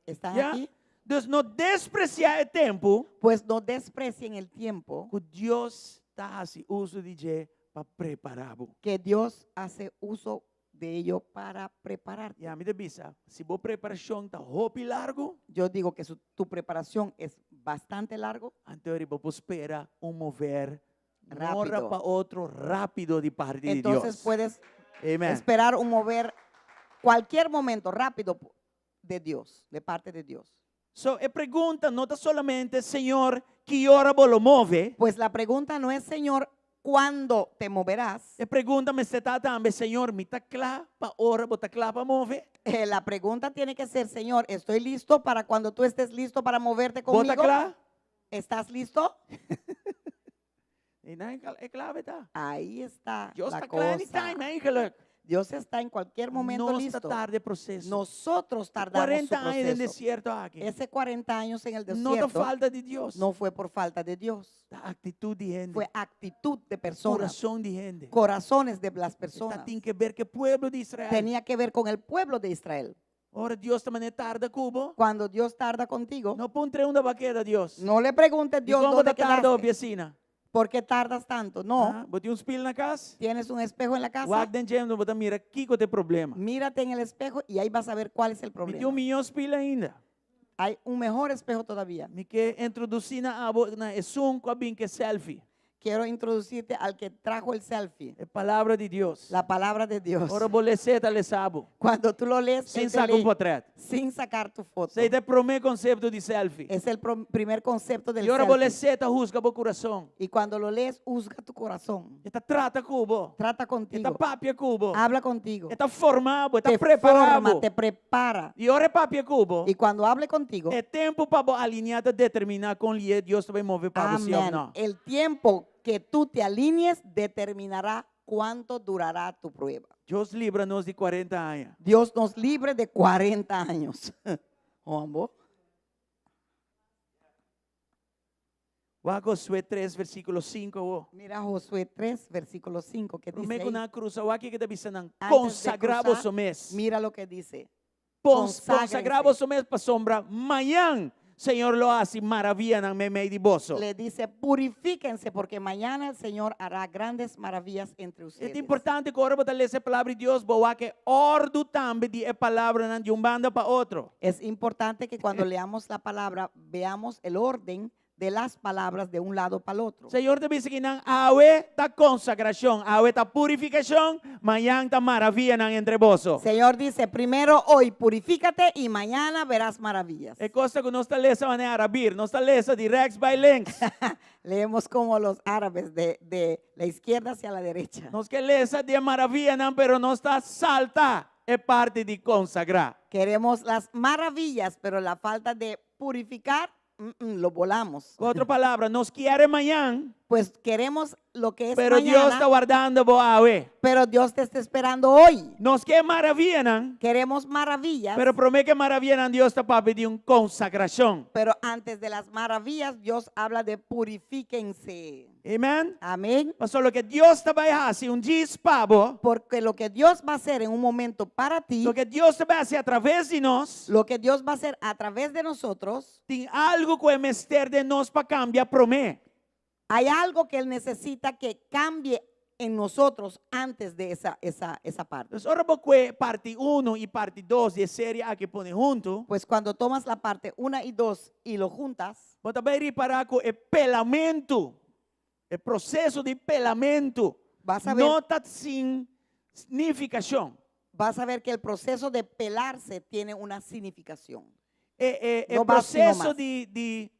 ¿Están
Ya.
aquí?
Deus não despreciar o tempo
Pues no desprecien el tiempo
que Deus está fazendo uso de para preparar.
que Dios hace uso de ello para prepararte.
E a minha bisa, se boa preparação está roupa e largo,
Yo digo que tu preparação es bastante largo.
então ele vai esperar mover de
Rápido.
hora para outro rápido de parte de
Entonces
Deus.
puedes
Amén.
esperar un mover cualquier momento rápido de Dios, de parte de Dios.
So, a pergunta não está solamente, Senhor, que hora vou lo move?
Pues la pregunta no es, Señor, ¿cuándo te moverás?
A pergunta me está também, Senhor, me está claro para hora, vou estar claro para mover?
La pregunta tiene que ser, Señor, ¿estoy listo para cuando tú estés listo para moverte
Vou
conmigo?
estar claro?
¿Estás listo?
E não é claro, tá?
Ahí está
Deus
la
está claro
cosa.
anytime, eigenlijk.
Dios está en cualquier momento
Não
listo.
está tarde processo.
Nosotros tardamos
40
su
anos em
proceso.
desierto aqui.
Ese 40 años en el
Não da
desierto
falta de Deus.
no fue por falta de Dios,
Da atitude de gente.
fue actitud de personas,
Coração de gente.
corazones de las personas.
Tem que ver que o povo de Israel.
Tenía que ver con el pueblo de Israel.
Ora, Deus também tarda, Cubo.
Cuando Dios tarda contigo,
Não põe uma baqueta, Deus.
no le preguntes
E
Dios
como
dónde
está tarde,
quedaste,
oficina?
¿por qué tardas tanto? No,
Ah, botei um espelho na casa.
tienes un espejo en la casa,
Wag den gem, botar mira, aqui que tem problema.
mírate en el espejo y ahí vas a ver cuál es el
Me tem
problema.
milhão espelho ainda.
Hay un mejor espejo todavía.
Me quer introduzir na abo na Zoom com a bem que selfie.
Quiero introducirte al que trajo el selfie,
É palavra de Deus.
la palabra de Dios.
Ora, boleceta le sabo.
Cuando tú lo lees,
Sem
él te
sacar
lee
portrait.
sin sacar tu foto.
Sei de primeiro conceito de selfie.
Es el primer concepto del
E ora,
selfie.
boleceta rusga o coração.
Y cuando lo lees, juzga tu corazón.
Está trata cubo.
Trata
Está
contigo.
papia cubo.
Habla contigo.
Está formado, está
Te
preparado.
forma, te prepara.
E ora, papia cubo.
Y cuando hable contigo,
É tempo para alinhar, determinar com ele, Deus vai mover para você ou
amén.
não.
El tiempo que tú te alinees determinará cuánto durará tu prueba.
Deus livra-nos de 40 anos.
Dios nos libre de 40 años. ¿O amor?
Josué 3, versículo 5.
Mira Josué 3, versículo 5, que dice
Promete
ahí,
na cruz, o aqui que está dizendo,
antes de
consagrar
cruzar,
vosso mês.
mira lo que dice.
Consagrar vosso mês para sombra. Amanhã, Senhor lo hace maravilha na meio de vosso.
Le dice, purifíquense porque mañana el Señor hará grandes maravillas entre
É
ustedes.
importante que agora você lê essa palavra de Deus, boa que ordo também de palavra de um banda para outro.
Es importante que cuando leamos la palabra veamos el orden de las palabras de un lado para el otro.
Senhor te diz que não awe ta consagração, awe ta purificação, amanhã ta maravilha entre vosso.
Señor dice, primero hoy purifícate y mañana verás maravillas.
É coisa que não está lesa maneira arabir, não está lesa de rechts by links.
Leemos como los árabes de la izquierda hacia la derecha.
Nós que lesa de maravilha não, pero não está salta. É parte de consagrar.
Queremos las maravillas, pero la falta de purificar, lo volamos.
Com outra palavra, nós queremos amanhã,
Pues queremos lo que es
pero Deus
mañana,
está guardando boawe.
pero Dios te está esperando hoy.
Nós que maravilha não,
Queremos maravillas,
pero promete que maravilha não, Deus está para pedir uma consagração.
pero antes de las maravillas, Dios habla de purifíquense.
Amém?
Amén.
Pastor, lo que Deus está vai fazer um dia pabo,
Porque lo que Dios va a hacer en un momento para ti,
lo que Deus vai fazer através de nós,
lo que Dios va a hacer a través de nosotros,
tem algo que é mister de nós para cambiar promete.
Hay algo que Él necesita que cambie en nosotros antes de esa parte.
Dus ora porque parte 1 y parte 2 de serie aqui pone junto,
Pues cuando tomas la parte 1 y 2 y lo juntas,
bota bem reparar com o pelamento, o processo de pelamento,
vas a ver,
não está sem significação.
vas a ver que el proceso de pelarse tiene una significación.
O
No más, sino
processo
más.
de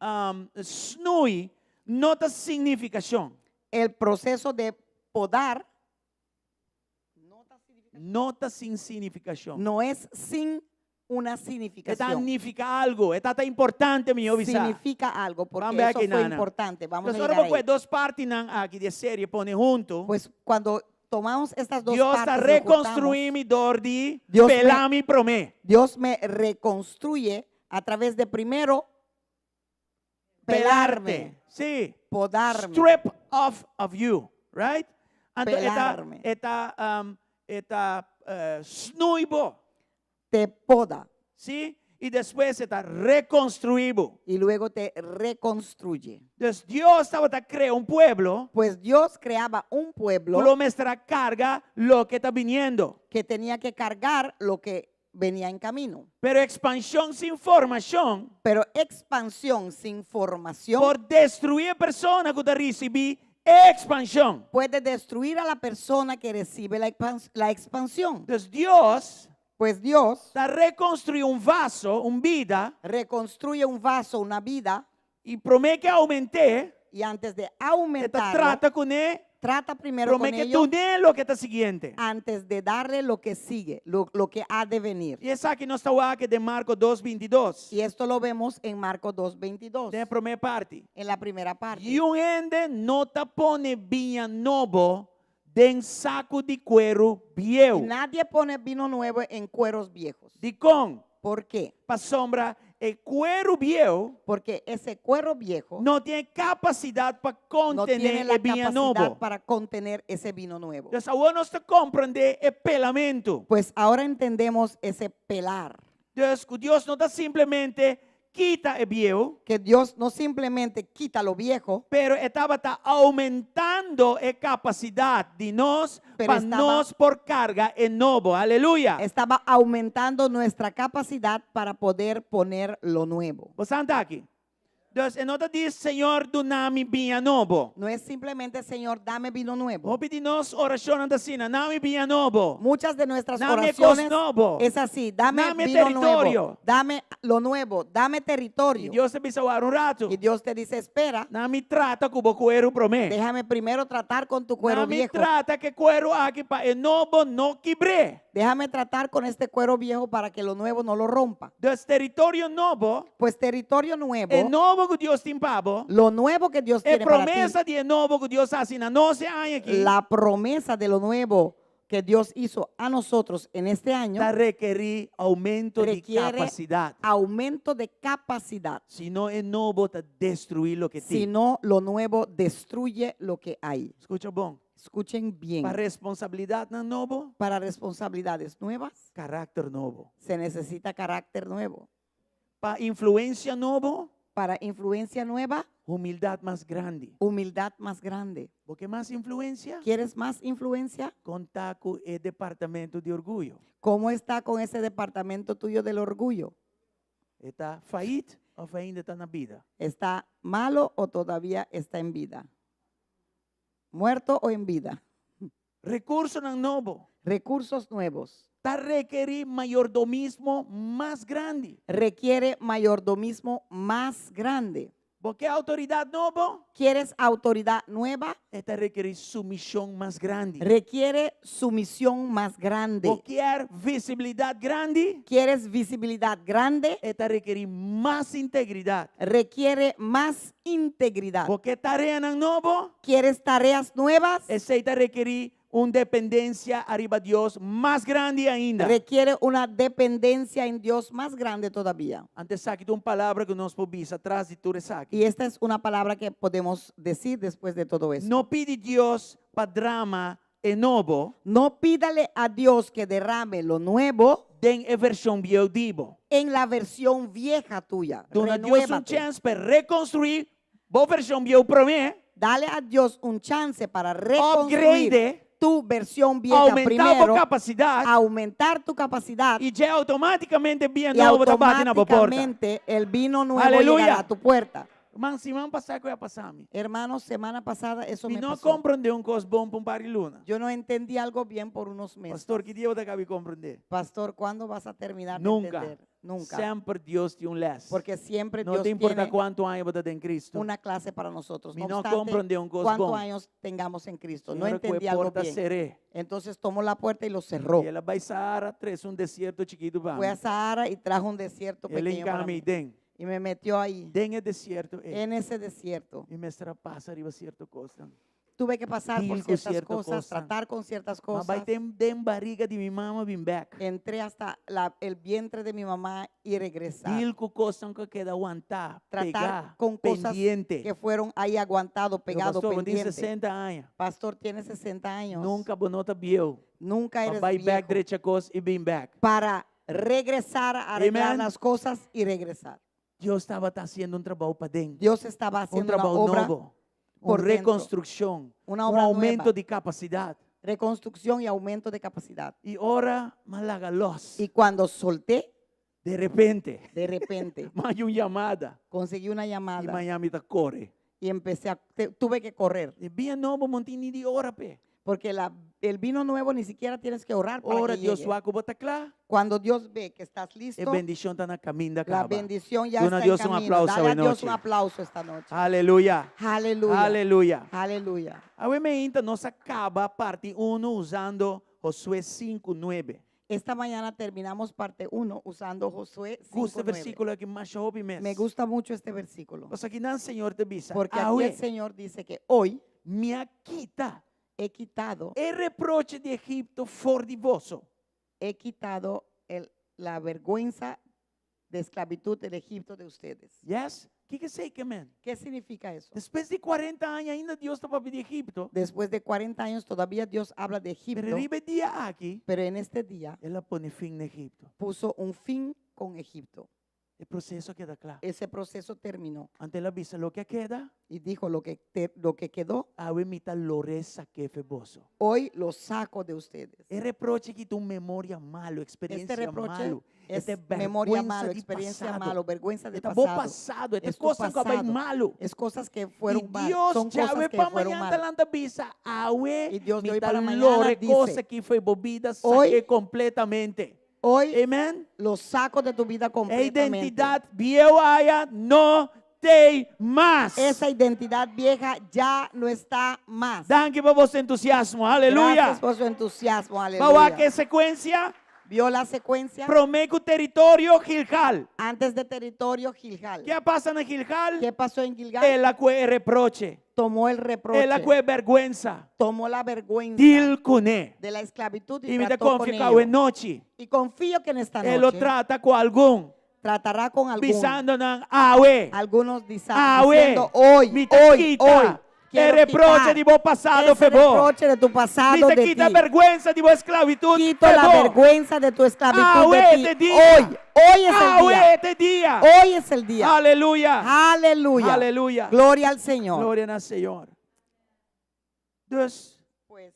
snui não está significação.
El proceso de podar
Não está sem significação.
no es sin una
Está
significación.
significa algo, está importante me avisar.
Significa algo, porque
Vamos a ver
eso
aquí,
fue
Nana.
importante. Vamos
Então
a
ora
llegar
porque
ahí.
duas partes aqui de série pone junto.
Pues cuando tomamos estas dos
Deus está
partes, y lo juntamos,
reconstruindo mi dor de
Deus
pelar mi promé.
Dios me reconstruye a través de primero pelarme,
Sí.
podarme.
Strip off of you, right? Então,
Pelarme.
eta snuibo,
Te poda
sim? E depois está reconstruído.
y luego te reconstruye.
Então, Deus estava a criar pueblo,
Pues Dios creaba un pueblo
por nuestra carga lo que está viniendo.
que tenía que cargar lo que venía en camino.
Pero expansión sin formación,
Pero expansión sin formación
por destruir a persona que te recibe expansión.
puede destruir a la persona que recibe la expansión.
Entonces Dios
Pues Dios
está reconstruyendo un vaso, una vida,
reconstruye un vaso, una vida,
y promete que aumente,
y antes de
está
aumentarlo,
trata con él,
trata primero con
promete que
ellos
tú des lo que está siguiente.
antes de darle lo que sigue, lo que ha de venir.
Y es aquí nuestra que de Marcos 2:22.
Y esto lo vemos en Marcos 2:22,
De la primera parte.
en la primera parte.
Y un ende no te pone vinho novo de saco de cuero viejo.
Nadie pone vino nuevo en cueros viejos.
De con,
¿Por qué?
para sombra, el cuero viejo
Porque ese cuero viejo
no tiene capacidad para
no tiene
contener
la
el vinho
capacidad
novo.
para contener ese vino nuevo.
Entonces, ahora no se comprende el pelamento.
Pues ahora entendemos ese pelar,
Entonces, Dios no está simplemente quita el viejo,
que Dios no simplemente quita lo viejo,
pero estaba aumentando la capacidad de nos
Pero
para
estaba-
nos por carga el nuevo. Aleluya.
estaba aumentando nuestra capacidad para poder poner lo nuevo.
Vos está aquí. Entonces, no te dice, Señor, donami vinho novo.
No es simplemente, Señor, dame vino nuevo.
Vos pedimos oración así, dame vinho novo.
Muchas de nuestras
Dame
oraciones
cos novo.
es así, dame
Dame
vino
territorio.
nuevo, dame lo nuevo, dame
Y
territorio.
Dios te pisa un rato.
Y Dios te dice, espera,
Dame trata como cuero promé.
déjame primero tratar con tu cuero
Dame
viejo.
trata que cuero aquí para el novo no quebre.
Déjame tratar con este cuero viejo para que lo nuevo no lo rompa.
Entonces, territorio nuevo,
Pues territorio nuevo,
el nuevo que Dios te impavo,
lo nuevo que Dios
es
tiene para ti,
promesa de nuevo que Dios hace en 12 años aquí,
la promesa de lo nuevo que Dios hizo a nosotros en este año,
está requerir aumento de
requiere
capacidad.
aumento de capacidad.
Si no, el nuevo está destruir lo que
Si
tiene.
no, lo nuevo destruye lo que hay.
Escucha, bon.
Escuchen bien.
Para responsabilidad no nuevo,
Para responsabilidades nuevas
carácter nuevo.
se necesita carácter nuevo.
Para influencia nuevo,
Para influencia nueva,
humildad más grande.
humildad más grande.
Porque más influencia,
¿Quieres más influencia?
contar con el departamento de orgullo.
¿Cómo está con ese departamento tuyo del orgullo?
Está faíto o ainda está na vida?
¿Está malo o todavía está en vida? ¿Muerto o en vida?
Recurso no nuevo.
Recursos nuevos.
Está requerir mayordomismo más grande.
Requiere mayordomismo más grande.
Porque autoridad nuevo
¿Quieres autoridad nueva?
está requerir sumisión más grande.
Requiere sumisión más grande.
Porque visibilidad grande
¿Quieres visibilidad grande?
está requerir más integridad.
Requiere más integridad.
Porque tarea no nuevo
¿Quieres tareas nuevas?
está requerir una dependencia arriba de Dios más grande ainda.
Requiere una dependencia en Dios más grande todavía.
Antes saque una palabra que nos pubisa atrás de tu resaque.
Y esta es una palabra que podemos decir después de todo eso.
No pide Dios para drama nuevo
No pídale a Dios que derrame lo nuevo
den versión biodivo.
en la versión vieja tuya.
Donde Dios un
Renuévate.
chance para reconstruir, vos versión bio promé,
Dale a Dios un chance para reconstruir
upgrade,
tu versión vieja
aumentar a
primero,
capacidade
aumentar tu capacidad
e já automaticamente vinha
y
novo tá batendo na porta.
automáticamente el vino nuevo
Aleluya.
llegará a tu puerta.
Mas semana passada que ia passar me.
Hermanos, semana pasada eso
Me
me
não
pasó.
compreendeu coisa bom para pariluna.
Yo no entendí algo bien por unos meses.
Pastor, que dia eu acabei compreender?
Pastor, ¿cuándo vas a terminar de
Nunca.
entender? Nunca.
Sempre Deus tem les.
Porque siempre
Não
Dios
te importa
tiene
quanto anos você tem em Cristo.
una clase para nosotros.
Me
No
não
obstante,
compreendeu coisa
cuántos
bom.
años tengamos en Cristo. No
Senhora, que
entendí algo
porta
bien.
seré.
Entonces tomó la puerta y lo cerró.
E ela vai Saara, traz deserto chiquito para
Fue a
mim.
Sahara y trajo un desierto
Ele
pequeño para
encara
mí.
me den.
Y me metió ahí,
Den é deserto.
en ese desierto.
E me passa arriba certo coisa.
Tuve que pasar por
Deal con
ciertas
cierta
cosas,
cosa.
tratar con ciertas
Mas vai
cosas.
ter den barriga de minha mama vim back.
Entré hasta el vientre de mi mamá y regresar.
Deal com coisa que queda aguentar,
Tratar
pegar,
con cosas
pendiente.
que fueron ahí aguantado,
Meu
pegado,
pastor, tem
pendiente.
60 anos.
Pastor tiene 60 años.
Nunca bonota biel.
Nunca
Mas
eres
vai back
viejo
direita coisa e vim back.
para regresar, arreglar
Amen.
las cosas y regresar.
Deus estava fazendo trabalho para dentro.
Dios estaba haciendo una
Trabalho
obra,
novo.
por dentro.
Reconstrução.
Una obra
Aumento
nueva.
de capacidade.
reconstrucción y aumento de capacidad.
E ora, malagalos.
Y cuando solté,
De repente,
de repente,
mais uma chamada.
conseguí una
E
llamada
Miami tá corre.
y tuve que correr.
E bem novo, montini de hora, pe.
Porque el vino nuevo ni siquiera tienes que orar para
Ora,
que
Deus
llegue.
vai botar claro.
Cuando Dios ve que estás listo,
E bendição está na caminho da
la
cava.
bendición ya
Dona
está
Dios
en
un
camino.
aplauso
Dale a
hoy
Dios
noche.
un aplauso esta noche.
Aleluia.
Aleluya.
Aleluia.
Aleluya.
Obviamente, nós acaba a parte 1 usando Josué 5:9.
Esta mañana terminamos parte 1 usando Josué
Gusta
5:9.
versículo que mais jovem mes.
Me gusta mucho este versículo.
O sea, que não, Senhor te visa.
Porque aquí el Señor dice que hoy
me quita
he quitado
el reproche de Egipto for de vosso.
he quitado la vergüenza de esclavitud del Egipto de ustedes.
Yes? O que sei que, man?
¿Qué significa eso?
Depois de 40 anos, ainda Deus está para pedir Egipto.
Después de 40 años todavía Dios habla de Egipto,
Pero arriba dia aqui,
pero en este día
ela põe fim no Egipto.
puso un fin con Egipto.
O processo queda claro.
Ese proceso terminó
Ante la visa, lo que queda,
y dijo lo que quedó,
a mita loresa que fe vosso.
hoy lo saco de ustedes.
El reproche que tu memoria malo, experiencia
Este reproche
malo.
es
esta
memoria
vergüenza
malo,
de
experiencia
pasado.
malo, vergüenza de
Esta bom
pasado.
passado, esta
Es tu
coisa que vai
pasado.
malo.
Es cosas que
E
fueron mal,
Deus
son
já
cosas
ve
que
para
fueron
amanhã
mal.
talanta bisa, awe,
Y Dios de hoy
mita
para mañana
lore
dice,
coisa que foi bobida,
hoy-
saquei completamente.
Hoy
Amen.
lo saco de tu vida
A
completamente.
identidade bioaya não tem mais.
Esa identidad vieja ya no está más.
Danke para vosso entusiasmo. Aleluia.
Gracias por su entusiasmo.
Vamos a que
Aleluya.
sequência.
Vio la secuencia
Prometo território Gilgal.
antes de territorio Gilgal.
¿Qué pasa en Gilgal?
¿Qué pasó en Gilgal?
Ela que reproche.
Tomó el reproche,
Ela que vergüenza.
tomó la vergüenza
Dil cuné.
de la esclavitud y
Y me te
trató con
confiado en
ello.
noche.
Y confío que en esta
Él lo
noche
trata con algún.
tratará con
Pisando en awe.
algunos
Awe.
diciendo hoy,
Me te
hoy,
quita
hoy.
el
quiero
reproche
quitar
de vos pasado,
ese
febo.
reproche de tu pasado
Me te
de
quita
ti.
vergüenza de vos esclavitud,
Quito la
febo.
vergüenza de tu esclavitud
Awe
de
este
ti.
día.
Hoy es el día.
Awe este día.
Hoy es el día.
Aleluya.
Aleluya.
Aleluya.
Gloria al Señor.
Glória ao Senhor. Dus,
Pues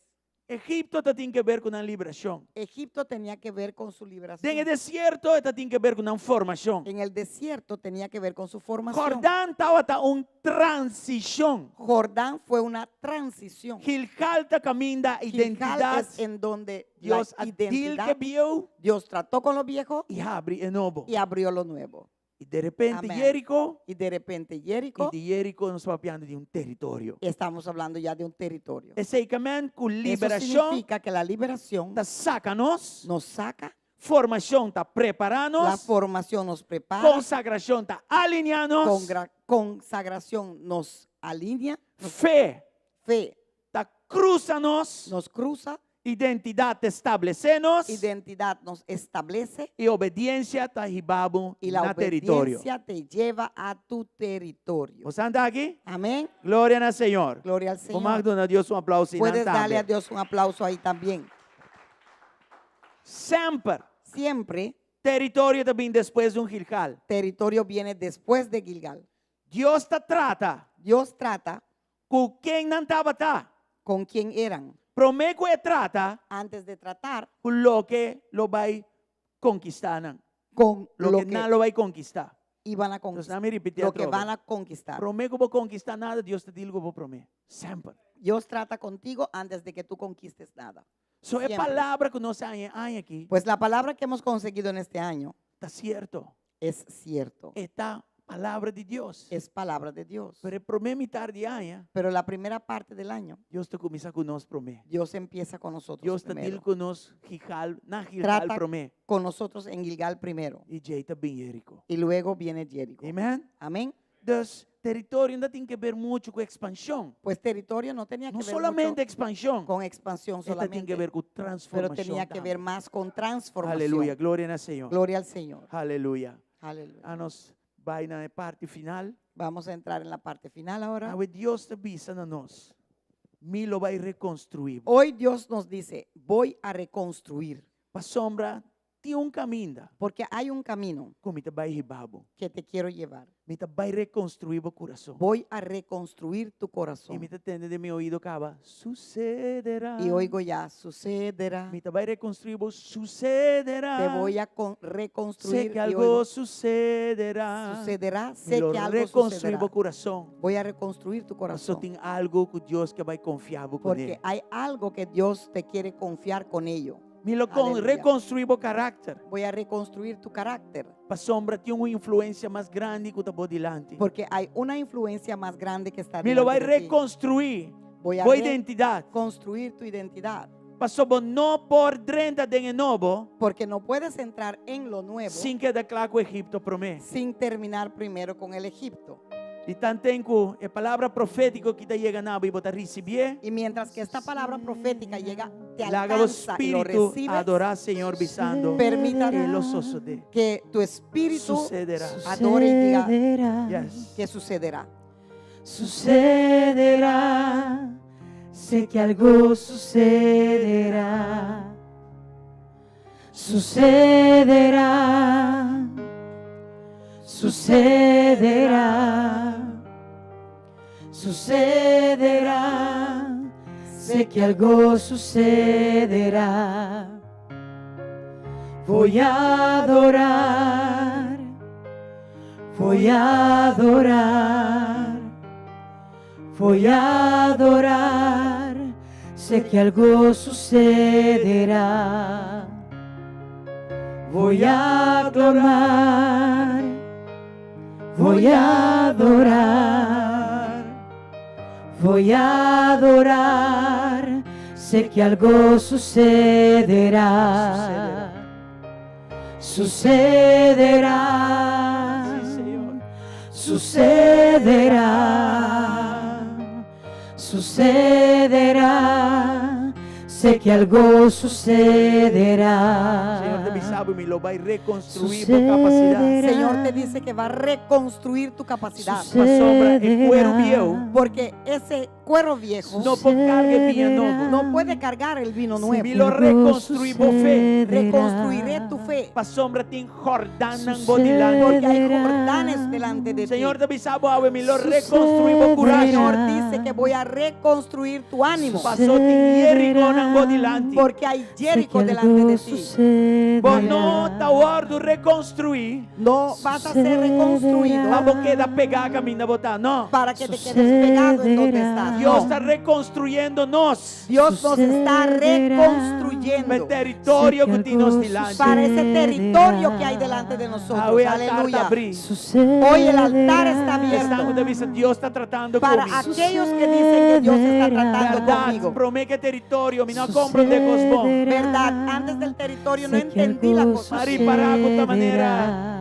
Egipto tem que ver com a liberação.
Egipto tenía que ver con su liberación.
En el desierto tem que ver com uma formação.
En el desierto tenía que ver con su formación.
Jordán estava uma transição.
Jordán fue una transición.
Gilgal está caminho da
Gilgal
identidade.
es en donde
Deus
la
aquilo que
identidad,
viu
Dios trató con lo viejo
e abre de novo.
y abrió lo nuevo.
E de repente
Amén.
Jericó,
Y de repente
e
Jericó,
de Jericó nós estamos falando de um território.
estamos hablando ya de un territorio.
Esse caminho com
Eso
liberação
significa que la liberación
está saca-nos,
nos saca,
formação está
la
preparando-nos,
formación nos prepara,
consagração está alinhando-nos,
consagración nos alinea,
fé
fe
está cruza-nos,
nos cruza,
identidade estabelece-nos
identidad nos establece
e obediência está arribado
y la
no território.
obediencia te lleva a tu territorio.
Você está aqui?
Amén.
Glória ao Senhor.
Gloria al
Vamos a
Señor.
dar a Deus aplauso e
Puedes darle a
não
Dios un aplauso ahí también.
sempre
Siempre
território também depois de Gilgal.
territorio viene después de Gilgal.
Deus te trata
Dios trata
com quem não estava tá.
con quién eran
Prometo é trata
antes de tratar
com lo que lo vai conquistar. Não.
con
Lo
lo
que
que
não lo vai conquistar.
iban a
Então,
conquistar,
não me repetir
lo que van a conquistar.
Prometo que vou conquistar nada, Deus te diz que vou prometer. Sempre.
Dios trata contigo antes de que tú conquistes nada.
Só é
Siempre.
palavra que nós temos aqui.
Pues la palabra que hemos conseguido en este año
Está certo.
es cierto,
Está palavra de Deus.
es palabra de Dios.
Pero prometo mitad de año,
Pero la primera parte del año,
Deus te começa conosco prometer.
Dios empieza con nosotros
Deus te diz
primero.
conosco Gilgal, na Gilgal
Trata
prometer.
Con nosotros en Gilgal primero.
E jeita bem Jerico.
Y luego viene Jericho.
Amém?
Amén.
Dus território ainda tem que ver muito com expansão.
Pues territorio no tenía que
Não
ver
solamente
mucho
expansão,
con expansión
esta tem que
solamente,
ver com
pero
transformação.
tenía que ver más con transformación.
Aleluia, glória ao Senhor.
Gloria al Señor.
Aleluia.
Aleluya.
A nos vai na parte final.
Vamos a entrar en la parte final ahora.
Ahora Deus te avisa a nós. Me lo vai reconstruir.
Hoy Dios nos dice, voy a reconstruir,
Para sombra, tem caminho.
porque hay un camino
Como te vai ribabo.
que te quiero llevar.
Me te vai reconstruir o coração.
Voy a reconstruir tu
E
corazón.
me te tende de meu ouído cava. Sucederá.
Y oigo ya, sucederá.
Me te vai reconstruir, sucederá.
Te voy a
Sé
reconstruir.
que
y
algo
oigo,
sucederá.
sucederá,
Me
sé
lo
que algo
reconstruir
sucederá.
o coração.
Voy a reconstruir tu
Só
corazón.
tem algo que Deus que vai confiar com
Porque
ele.
hay algo que Dios te quiere confiar con ello.
Me lo
Aleluia.
reconstruir o caráter.
Voy a reconstruir tu carácter.
Para sombra tem uma influência mais grande que está delante.
Porque hay una influencia más grande que está
Me lo vai
delante de ti.
reconstruir
Voy a
a identidade.
reconstruir tu identidad.
Para sombra não por dentro de novo,
Porque no puedes entrar en lo nuevo
sem que declare o Egipto promete.
sin terminar primero con el Egipto.
E tanto a palavra profética que está chegando e você receber,
Y mientras que esta palabra profética llega, te
haga o
alcanza y lo
Espírito
recibes,
adorar Senhor visando.
permita
E lo sucede.
que tu espíritu
Sucederá.
adore y diga
Sucederá.
Yes.
que sucederá.
Sucederá, sé que algo sucederá. Sucederá, sucederá, sucederá, sé que algo sucederá. Voy a adorar, voy a adorar. Voy a adorar, sé que algo sucederá. Voy a clamar, voy a adorar, voy a adorar, sé que algo sucederá. Sucederá,
Sí, Senhor.
sucederá, sucederá, sé que algo sucederá.
Senhor, te sabe, me lo vai reconstruir por capacidade.
Señor te dice que va a reconstruir tu capacidad.
Para sombra, el cuero viejo
Porque ese cuero viejo
não pode carregar vinho novo.
no puede cargar el vino nuevo.
Me lo reconstruir por fé.
Reconstruiré tu fe.
Para sombra, tem Jordana bodilante.
Porque hay Jordanes delante de ti.
Señor, te sabe, me lo reconstruir por coragem.
Señor dice que voy a reconstruir tu ánimo.
Passou tem Jericó na bodilante.
Porque hay Jericho delante de ti.
Vos não está hora de reconstruir.
No vas a ser reconstruido
A boca da pegar caminho da botar, não.
para que te quedes pegado en donde estás.
Deus
No.
está reconstruyendo nós.
Dios nos está reconstruyendo
El territorio que tienes delante.
para ese territorio que hay delante de nosotros.
Hoy el altar está
Aleluya.
abrindo.
Hoy el altar está
Estamos de
abierto
vista, Dios está tratando
para
conmigo.
aquellos que dicen que Dios está tratando
Verdad,
conmigo.
promete territorio, me no compro de cosmón.
Verdad, antes del territorio no entendí la cosa.
Para parar de esta manera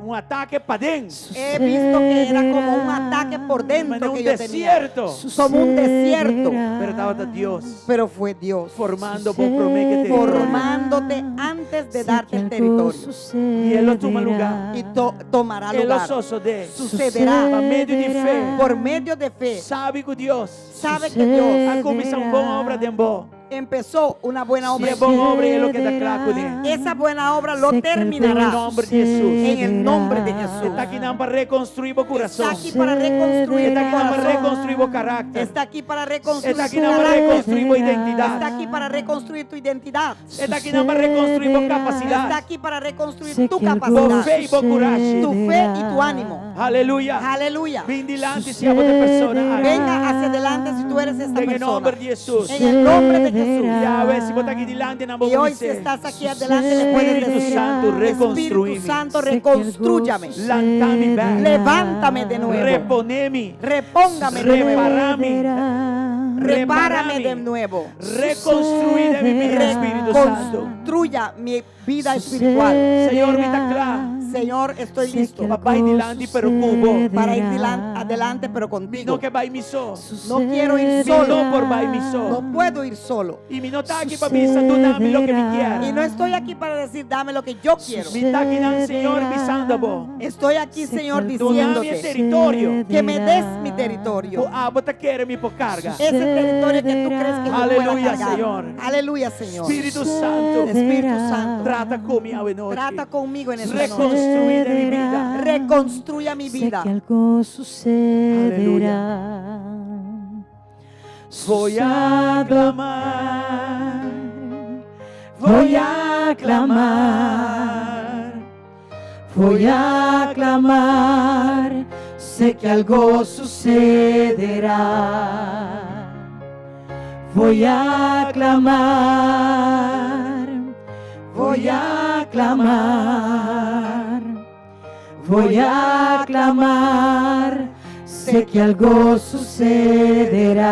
un ataque para dentro.
He visto que era como un ataque por dentro
un
que yo
desierto.
tenía. Como un desierto.
Pero estaba Dios
Pero fue Dios
formando por promete territorio.
formándote antes de darte el territorio.
Y Él lo toma lugar.
Y tomará
Él lo
lugar.
sucede.
Sucederá
Por medio de fe.
por medio de fe.
Sabe que Dios
Sabe que Dios
ha comenzado una buena obra de vos.
empezó una buena
Si
obra.
es buena obra, es lo que está claro con Él.
Esa buena obra lo
En el
terminará
nombre de Jesús.
en el nombre de Jesús.
Está aquí para reconstruir el corazón.
Está aquí para reconstruir
Está
tu
aquí para
corazón.
reconstruir el carácter.
Está aquí para reconstruir
Está aquí
tu
para
carácter.
reconstruir la identidad.
Está aquí para reconstruir tu identidad.
Está aquí para reconstruir la
Está
capacidad.
aquí para reconstruir
Sé
tu
que algo
capacidad,
Fe y coraje.
tu fe y tu ánimo.
Aleluya.
Aleluya.
Ven delante si esta persona.
Venga hacia adelante si tú eres esta
En el nombre
persona.
de Jesús.
En el nombre de Jesús.
Ya a ver si vos estás aquí delante en ambos
Y hoy si
dice,
estás aquí adelante le puedes
Espíritu
decir:
Santo,
Espíritu
reconstruime.
Santo, reconstrúyame.
Lantami back.
Levántame de nuevo.
Reponemi.
Repóngame de nuevo.
Reparami.
Repárame de nuevo.
Reconstruir de mi vida, Espíritu Santo.
Construya mi vida espiritual.
Señor, mi taclá.
Señor, estoy listo
Papá, y delante, pero cubo.
para ir adelante, pero contigo.
No que va y mi so.
No quiero ir
No
solo.
por va y mi so.
No puedo ir solo.
Y mi no está aquí para mí, tú dame lo que me
Y
quieras.
no estoy aquí para decir dame lo que yo quiero.
Mi está aquí, Señor, pisando.
Estoy aquí, Señor,
Tú dame el
diciéndote
territorio.
que me des mi territorio.
Vos te quieres mi por carga.
Ese territorio que tú crees que yo pueda
Aleluya,
cargar.
Señor.
Aleluya, Señor.
Espíritu Santo.
Espíritu Santo.
Trata conmigo en noche.
Trata conmigo en esta noche.
Reconstruir de mi vida.
Reconstruya mi
Sé
vida.
que algo sucederá.
Voy a clamar.
Voy a clamar, voy a clamar, sé que algo sucederá. Voy a clamar, voy a clamar, voy a clamar, sé que algo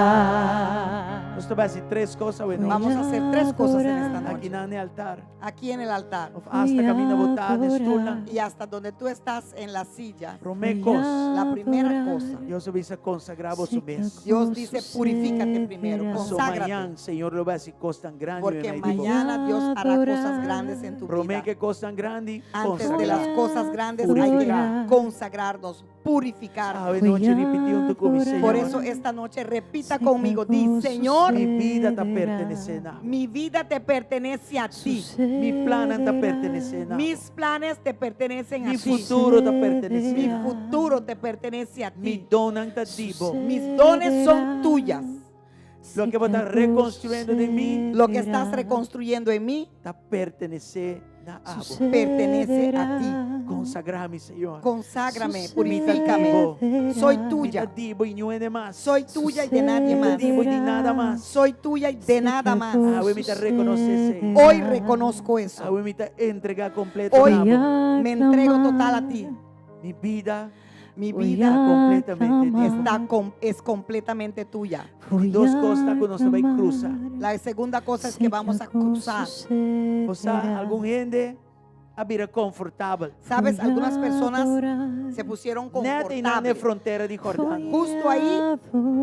sucederá.
Usted va a decir tres cosas, bueno.
Vamos a hacer tres cosas en esta
Aquí
noche.
en el altar.
Aquí en el altar.
Hasta camino botada, estula.
Y hasta donde tú estás en la silla.
Romecos.
La primera cosa.
Dios se dice consagrar vos su mes.
Dios dice purifícate primero.
So
Conságrate.
mañana, Señor, lo va a decir cosas tan grandes.
Porque mañana Dios hará cosas grandes en tu vida.
Romeque cosas tan grandes.
Antes de las cosas grandes hay
Purificar.
que consagrarnos, purificar.
Ave noche repetí un tu mi Señor.
Por eso esta noche repita conmigo, di: Señor,
mi vida te pertenece a
mi vida te pertenece a ti.
mi plan te pertenece a
Mis planes te pertenecen a
mi
ti.
futuro te pertenece
Mi
a
futuro te pertenece a
mi
ti.
don te divo.
Mis dones son tuyas.
Lo que vos estás reconstruyendo de mí
Lo que estás reconstruyendo en mí
te pertenece a vos.
pertenece a ti.
Consagra mi Señor.
Conságrame, purifícame. Soy tuya.
Te divo y no es de más.
Soy tuya y de nadie más.
Te divo y de nada más.
Soy tuya y de nada más.
Hoy me te reconoces.
Hoy reconozco eso.
Hoy me te entrega completo.
Hoy
a vos.
me entrego total a ti.
Mi vida
Mi
Voy
vida
a
completamente
es completamente tuya.
dos cosas cuando se va a cruzar.
La segunda cosa es que vamos a cruzar.
O sea, algún gente a vida confortable.
Sabes, algunas personas se pusieron
Nada y nada de
confortables
frontera de Jordán.
justo ahí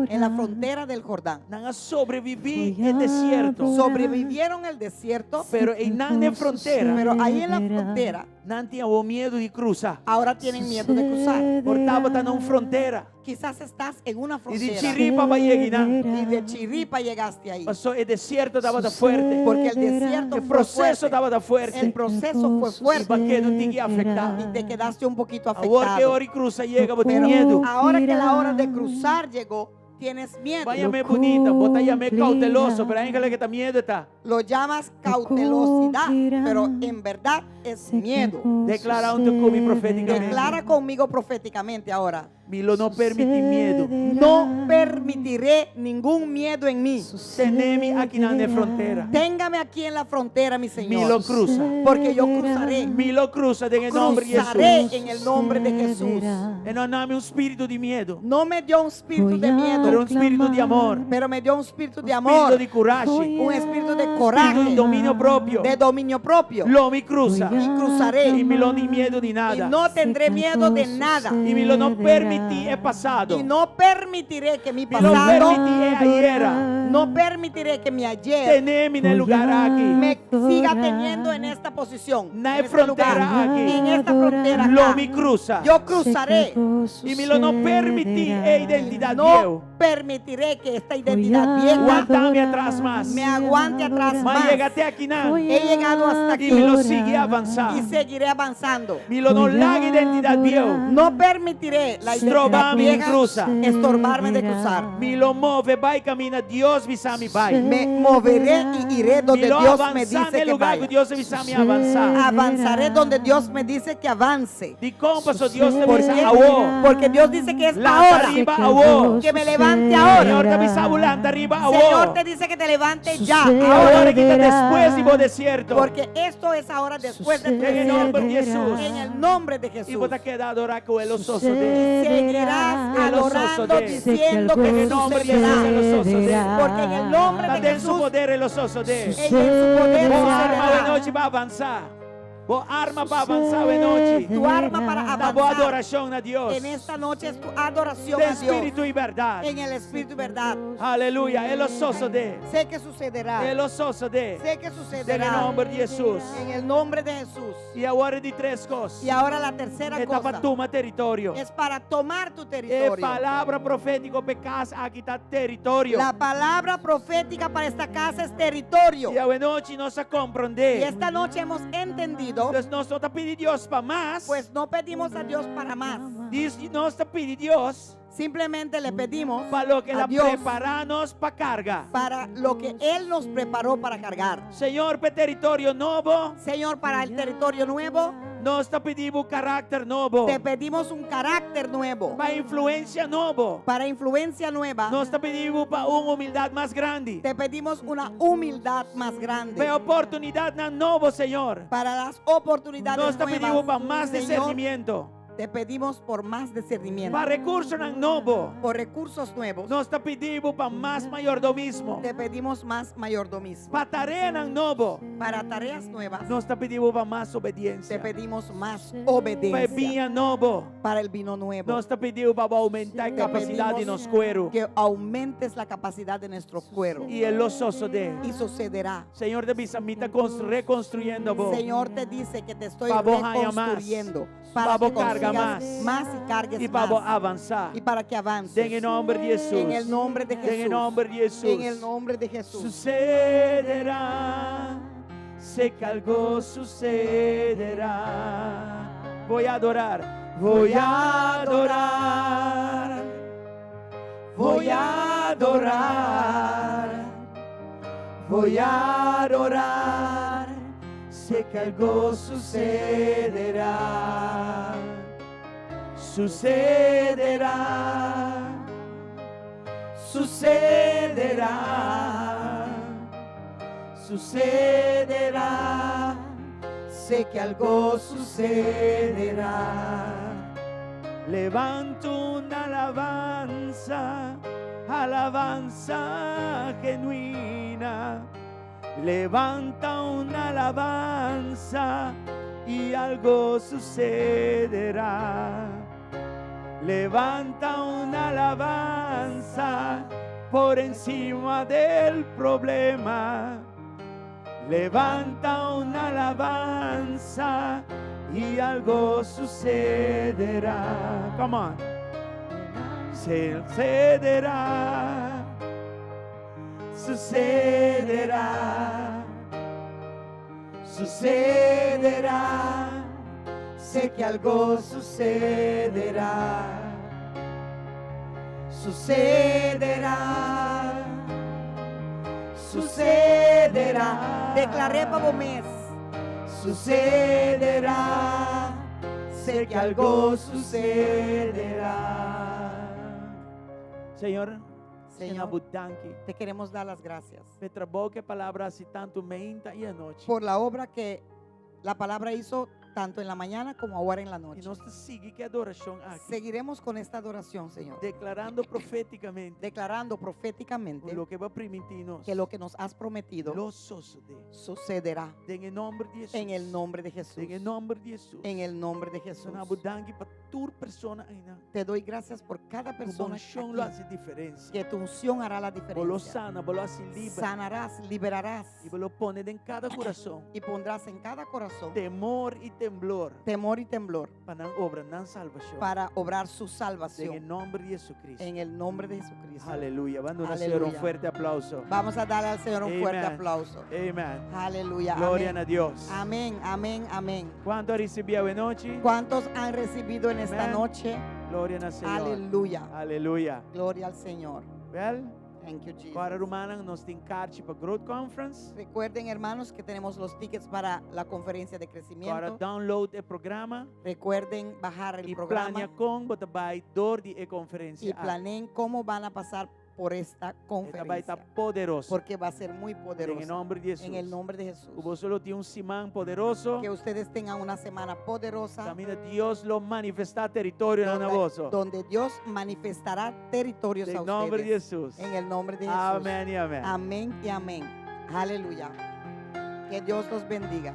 en la frontera del Jordán.
Nada sobreviví el desierto.
Sobrevivieron el desierto,
Pero en nada de frontera.
pero ahí en la frontera
Nadie tenía miedo de cruzar.
ahora tienen miedo de cruzar.
Por estaba en una frontera.
Quizás estás en una
Y de
frontera
Chiripa va a llegar.
y de Chiripa llegaste ahí.
Pasó el desierto estaba tan fuerte.
Porque el desierto
El
fue
proceso
fuerte.
estaba tan fuerte.
El proceso fue
Y
fuerte
para que no te afectado.
y te quedaste un poquito
Ahora que
afectado.
hora y cruza llega, vos
Pero
tienes miedo.
ahora que la hora de cruzar llegó, tienes miedo.
Váyame bonita, vos te llamé cauteloso, pero hay que está miedo está.
Lo llamas cautelosidad, pero en verdad es miedo.
Declara un tucumi proféticamente.
Declara conmigo proféticamente ahora.
Milo no permití miedo.
No permitiré ningún miedo en mí.
Tenemi aquí en la frontera.
Téngame aquí en la frontera, mi Señor.
Milo cruza.
Porque yo cruzaré.
Milo cruza en el nombre de
Cruzaré
Jesús.
en el nombre de Jesús.
Y no dame un espíritu de miedo,
No me dio un espíritu de miedo,
pero un espíritu de amor.
pero me dio un espíritu de
Un
amor,
espíritu de coraje.
un espíritu de
Espíritu
coraje,
de dominio propio.
de dominio propio.
Lo mi cruza.
Y cruzaré.
Y milo ni miedo ni
Y
nada.
no tendré miedo de nada.
Y milo no permití permiti è passato.
Y no permitiré que mi
Mi lo
pasado,
permiti è ayer.
no permitiré que mi ayer
Tenemi nel lugar aquí.
me siga teniendo en esta posición,
Na
en este lugar,
frontera aquí.
en esta frontera
Lo
acá.
mi cruza.
Yo cruzaré.
Y mi lo no permiti è identidad
No
viejo.
permitiré que esta identidad vieja
Aguantame atrás más.
me aguante atrás
Ma
más.
llegate aquí na.
He llegado hasta
Y mi lo
aquí
sigue avanzando.
y seguiré avanzando.
Mi lo non laga identidad viejo.
No permitiré la identidad
Strobami in
vieja
cruza.
estorbarme de cruzar.
Mi lo muove, vai cammina, Dios vi sa mi vai.
Me moveré y iré
Mi
donde
lo
Dios me
avanza
dice
nel
que
lugar
vaya.
che Dios vi sa mi avanzare.
Avanzaré donde Dios me dice que avance.
Di compasso Dios te
Porque,
avisa a vos.
porque Dios dice que es
La
ahora.
arriba a vos.
Que me levante
Señor
ahora.
te avisa volante arriba a
Señor
vos.
te dice que te levante ya.
Ahora
Ahora.
quita después y vos desierto.
Porque esto es ahora después de tu
En el nombre de
desierto.
Jesús.
En el nombre de
Y
Jesús.
vos te quedas adorar con el ososo de.
Seguirás
El ososo
adorando
de.
diciendo
En
que
el nombre de Jesús el ososo de.
sucederá. Porque en el nombre
Sta
de
del su
Jesús,
potere lo ososo de.
en su poder
Vos arma
sucederá.
oggi va avanzare. Vos arma para avanzar oggi.
Tu arma para
La voz
avanzar
adoración a Dios.
en esta noche es tu adoración
De
a Dios.
espíritu y verdad.
En el espíritu y verdad.
Aleluya. El ososo de.
Sé que sucederá.
El ososo de.
Sé que
En el
sucederá.
nombre de Jesús.
En el nombre de Jesús.
Y ahora di tres cosas.
Y ahora la tercera
Esta
cosa
para tu territorio.
es para tomar tu
E
territorio.
palabra profética per casa aqui está territorio.
La palabra profética para esta casa es territorio.
E oggi non sa
Y
comprende.
esta noche hemos entendido,
Entonces no está pidiendo Dios para más.
pues no pedimos a Dios para más.
No está pidiendo Dios
Simplemente le pedimos
para lo que
a
la
Dios
preparamos para carga.
para lo que Él nos preparó para cargar.
Señor, per territorio nuevo,
Señor, para el territorio nuevo,
no está pidiendo carácter nuevo.
te pedimos un carácter nuevo.
Para influencia nuevo.
Para influencia nueva,
No está pidiendo para una humildad más grande.
te pedimos una humildad más grande.
Para oportunidad nuevo, Señor.
Para las oportunidades
No está pidiendo
nuevas,
para más
Señor,
discernimiento.
te pedimos por más discernimiento.
Para recursos nuevo.
Por recursos nuevos,
No está pidiendo para más mayordomismo.
te pedimos más mayordomismo.
Para tarea nuevo.
Para tareas nuevas,
No está pidiendo para más
te
obediencia.
pedimos más
Para
obediencia.
vino nuevo.
Para el vino nuevo,
No está pidiendo para aumentar
te
capacidad de
pedimos
nos cuero.
que aumentes la capacidad de nuestro cuero.
Y el ososo de.
Y sucederá.
Señor de Bisamita reconstruyendo vos.
Señor te dice que te estoy
Pa' vos haya
reconstruyendo
Pa'
para
vos
que
carga
consigas más y cargues
Y para vos
más
avanzar.
y para que avances.
En el nombre de Jesús.
En el nombre de
En
Jesús.
el nombre de Jesús.
En el nombre de Jesús.
Sucederá. Sé que algo sucederá. Voy a adorar. Voy a adorar. Voy a adorar. Voy a adorar. Sé que algo sucederá. Sucederá. Sucederá. Sucederá. Sé que algo sucederá. Levanto una alabanza, alabanza genuina. Levanta una alabanza y algo sucederá. Levanta una alabanza por encima del problema. Levanta una alabanza y algo sucederá. Come on. Sucederá. Sucederá. Sucederá. Sé que algo sucederá. Sucederá. Sucederá.
Declaré para mes.
Sucederá. Sé que algo sucederá. Señor,
Señor,
Budanki,
te queremos dar las gracias
Petra boca palabra así tanto meinta y anoche.
por la obra que la palabra hizo tanto en la mañana como ahora en la
Y
noche.
nos sigue que adoración aquí.
Seguiremos con esta adoración, Señor,
Declarando proféticamente
declarando proféticamente
lo que va a permitirnos.
que lo que nos has prometido
Lo sucede.
sucederá
En el nombre de Jesús.
en el nombre de Jesús.
En el nombre de Jesús.
En el nombre de Jesús.
Sana Budanki tu persona ina.
Te doy gracias por cada
Tu
persona
unción lo
aquí,
hace diferencia.
que tu unción hará la
Vos lo
diferencia.
sana, vos lo hace libre.
Sanarás, liberarás
Y vos lo pones en cada corazón.
y pondrás en cada corazón
Temor y temblor.
temor y temblor
Para obra, nan salvación.
para obrar su
En el
salvación
nombre de Jesucristo.
en el nombre de Jesucristo.
Aleluya. Vamos a hacer un
Aleluya.
fuerte aplauso.
Vamos a darle al Señor un fuerte
Amen.
aplauso.
Amen.
Aleluya.
Gloria
Amén.
a Dios.
Amén, amén, amén.
¿Cuánto recibió hoy noche?
¿Cuántos han recibido en esta
Amén.
noche?
Gloria al Señor.
Aleluya.
Aleluya.
Gloria al Señor.
Well,
Thank you, Jesus.
para Rumanang nos tincarte para Growth Conference.
Recuerden, hermanos, que tenemos los tickets para la conferencia de
Para
crecimiento.
download el programa.
Recuerden bajar el
Y
programa
plania con botabay door di e
y
conferencia.
planeen cómo van a pasar por esta
Botabay está
conferencia,
poderoso.
porque va a ser muy
En el
poderosa.
nombre de Jesús.
En el nombre de Jesús.
Hubo solo tiene un simán poderoso.
Que ustedes tengan una semana poderosa
También Dios lo manifesta territorio en Anaboso.
donde Dios manifestará territorios
En
a
el nombre de
ustedes.
Jesús.
En el nombre de Jesús.
Amén y amén.
Amén y amén. Aleluya. Que Dios los bendiga.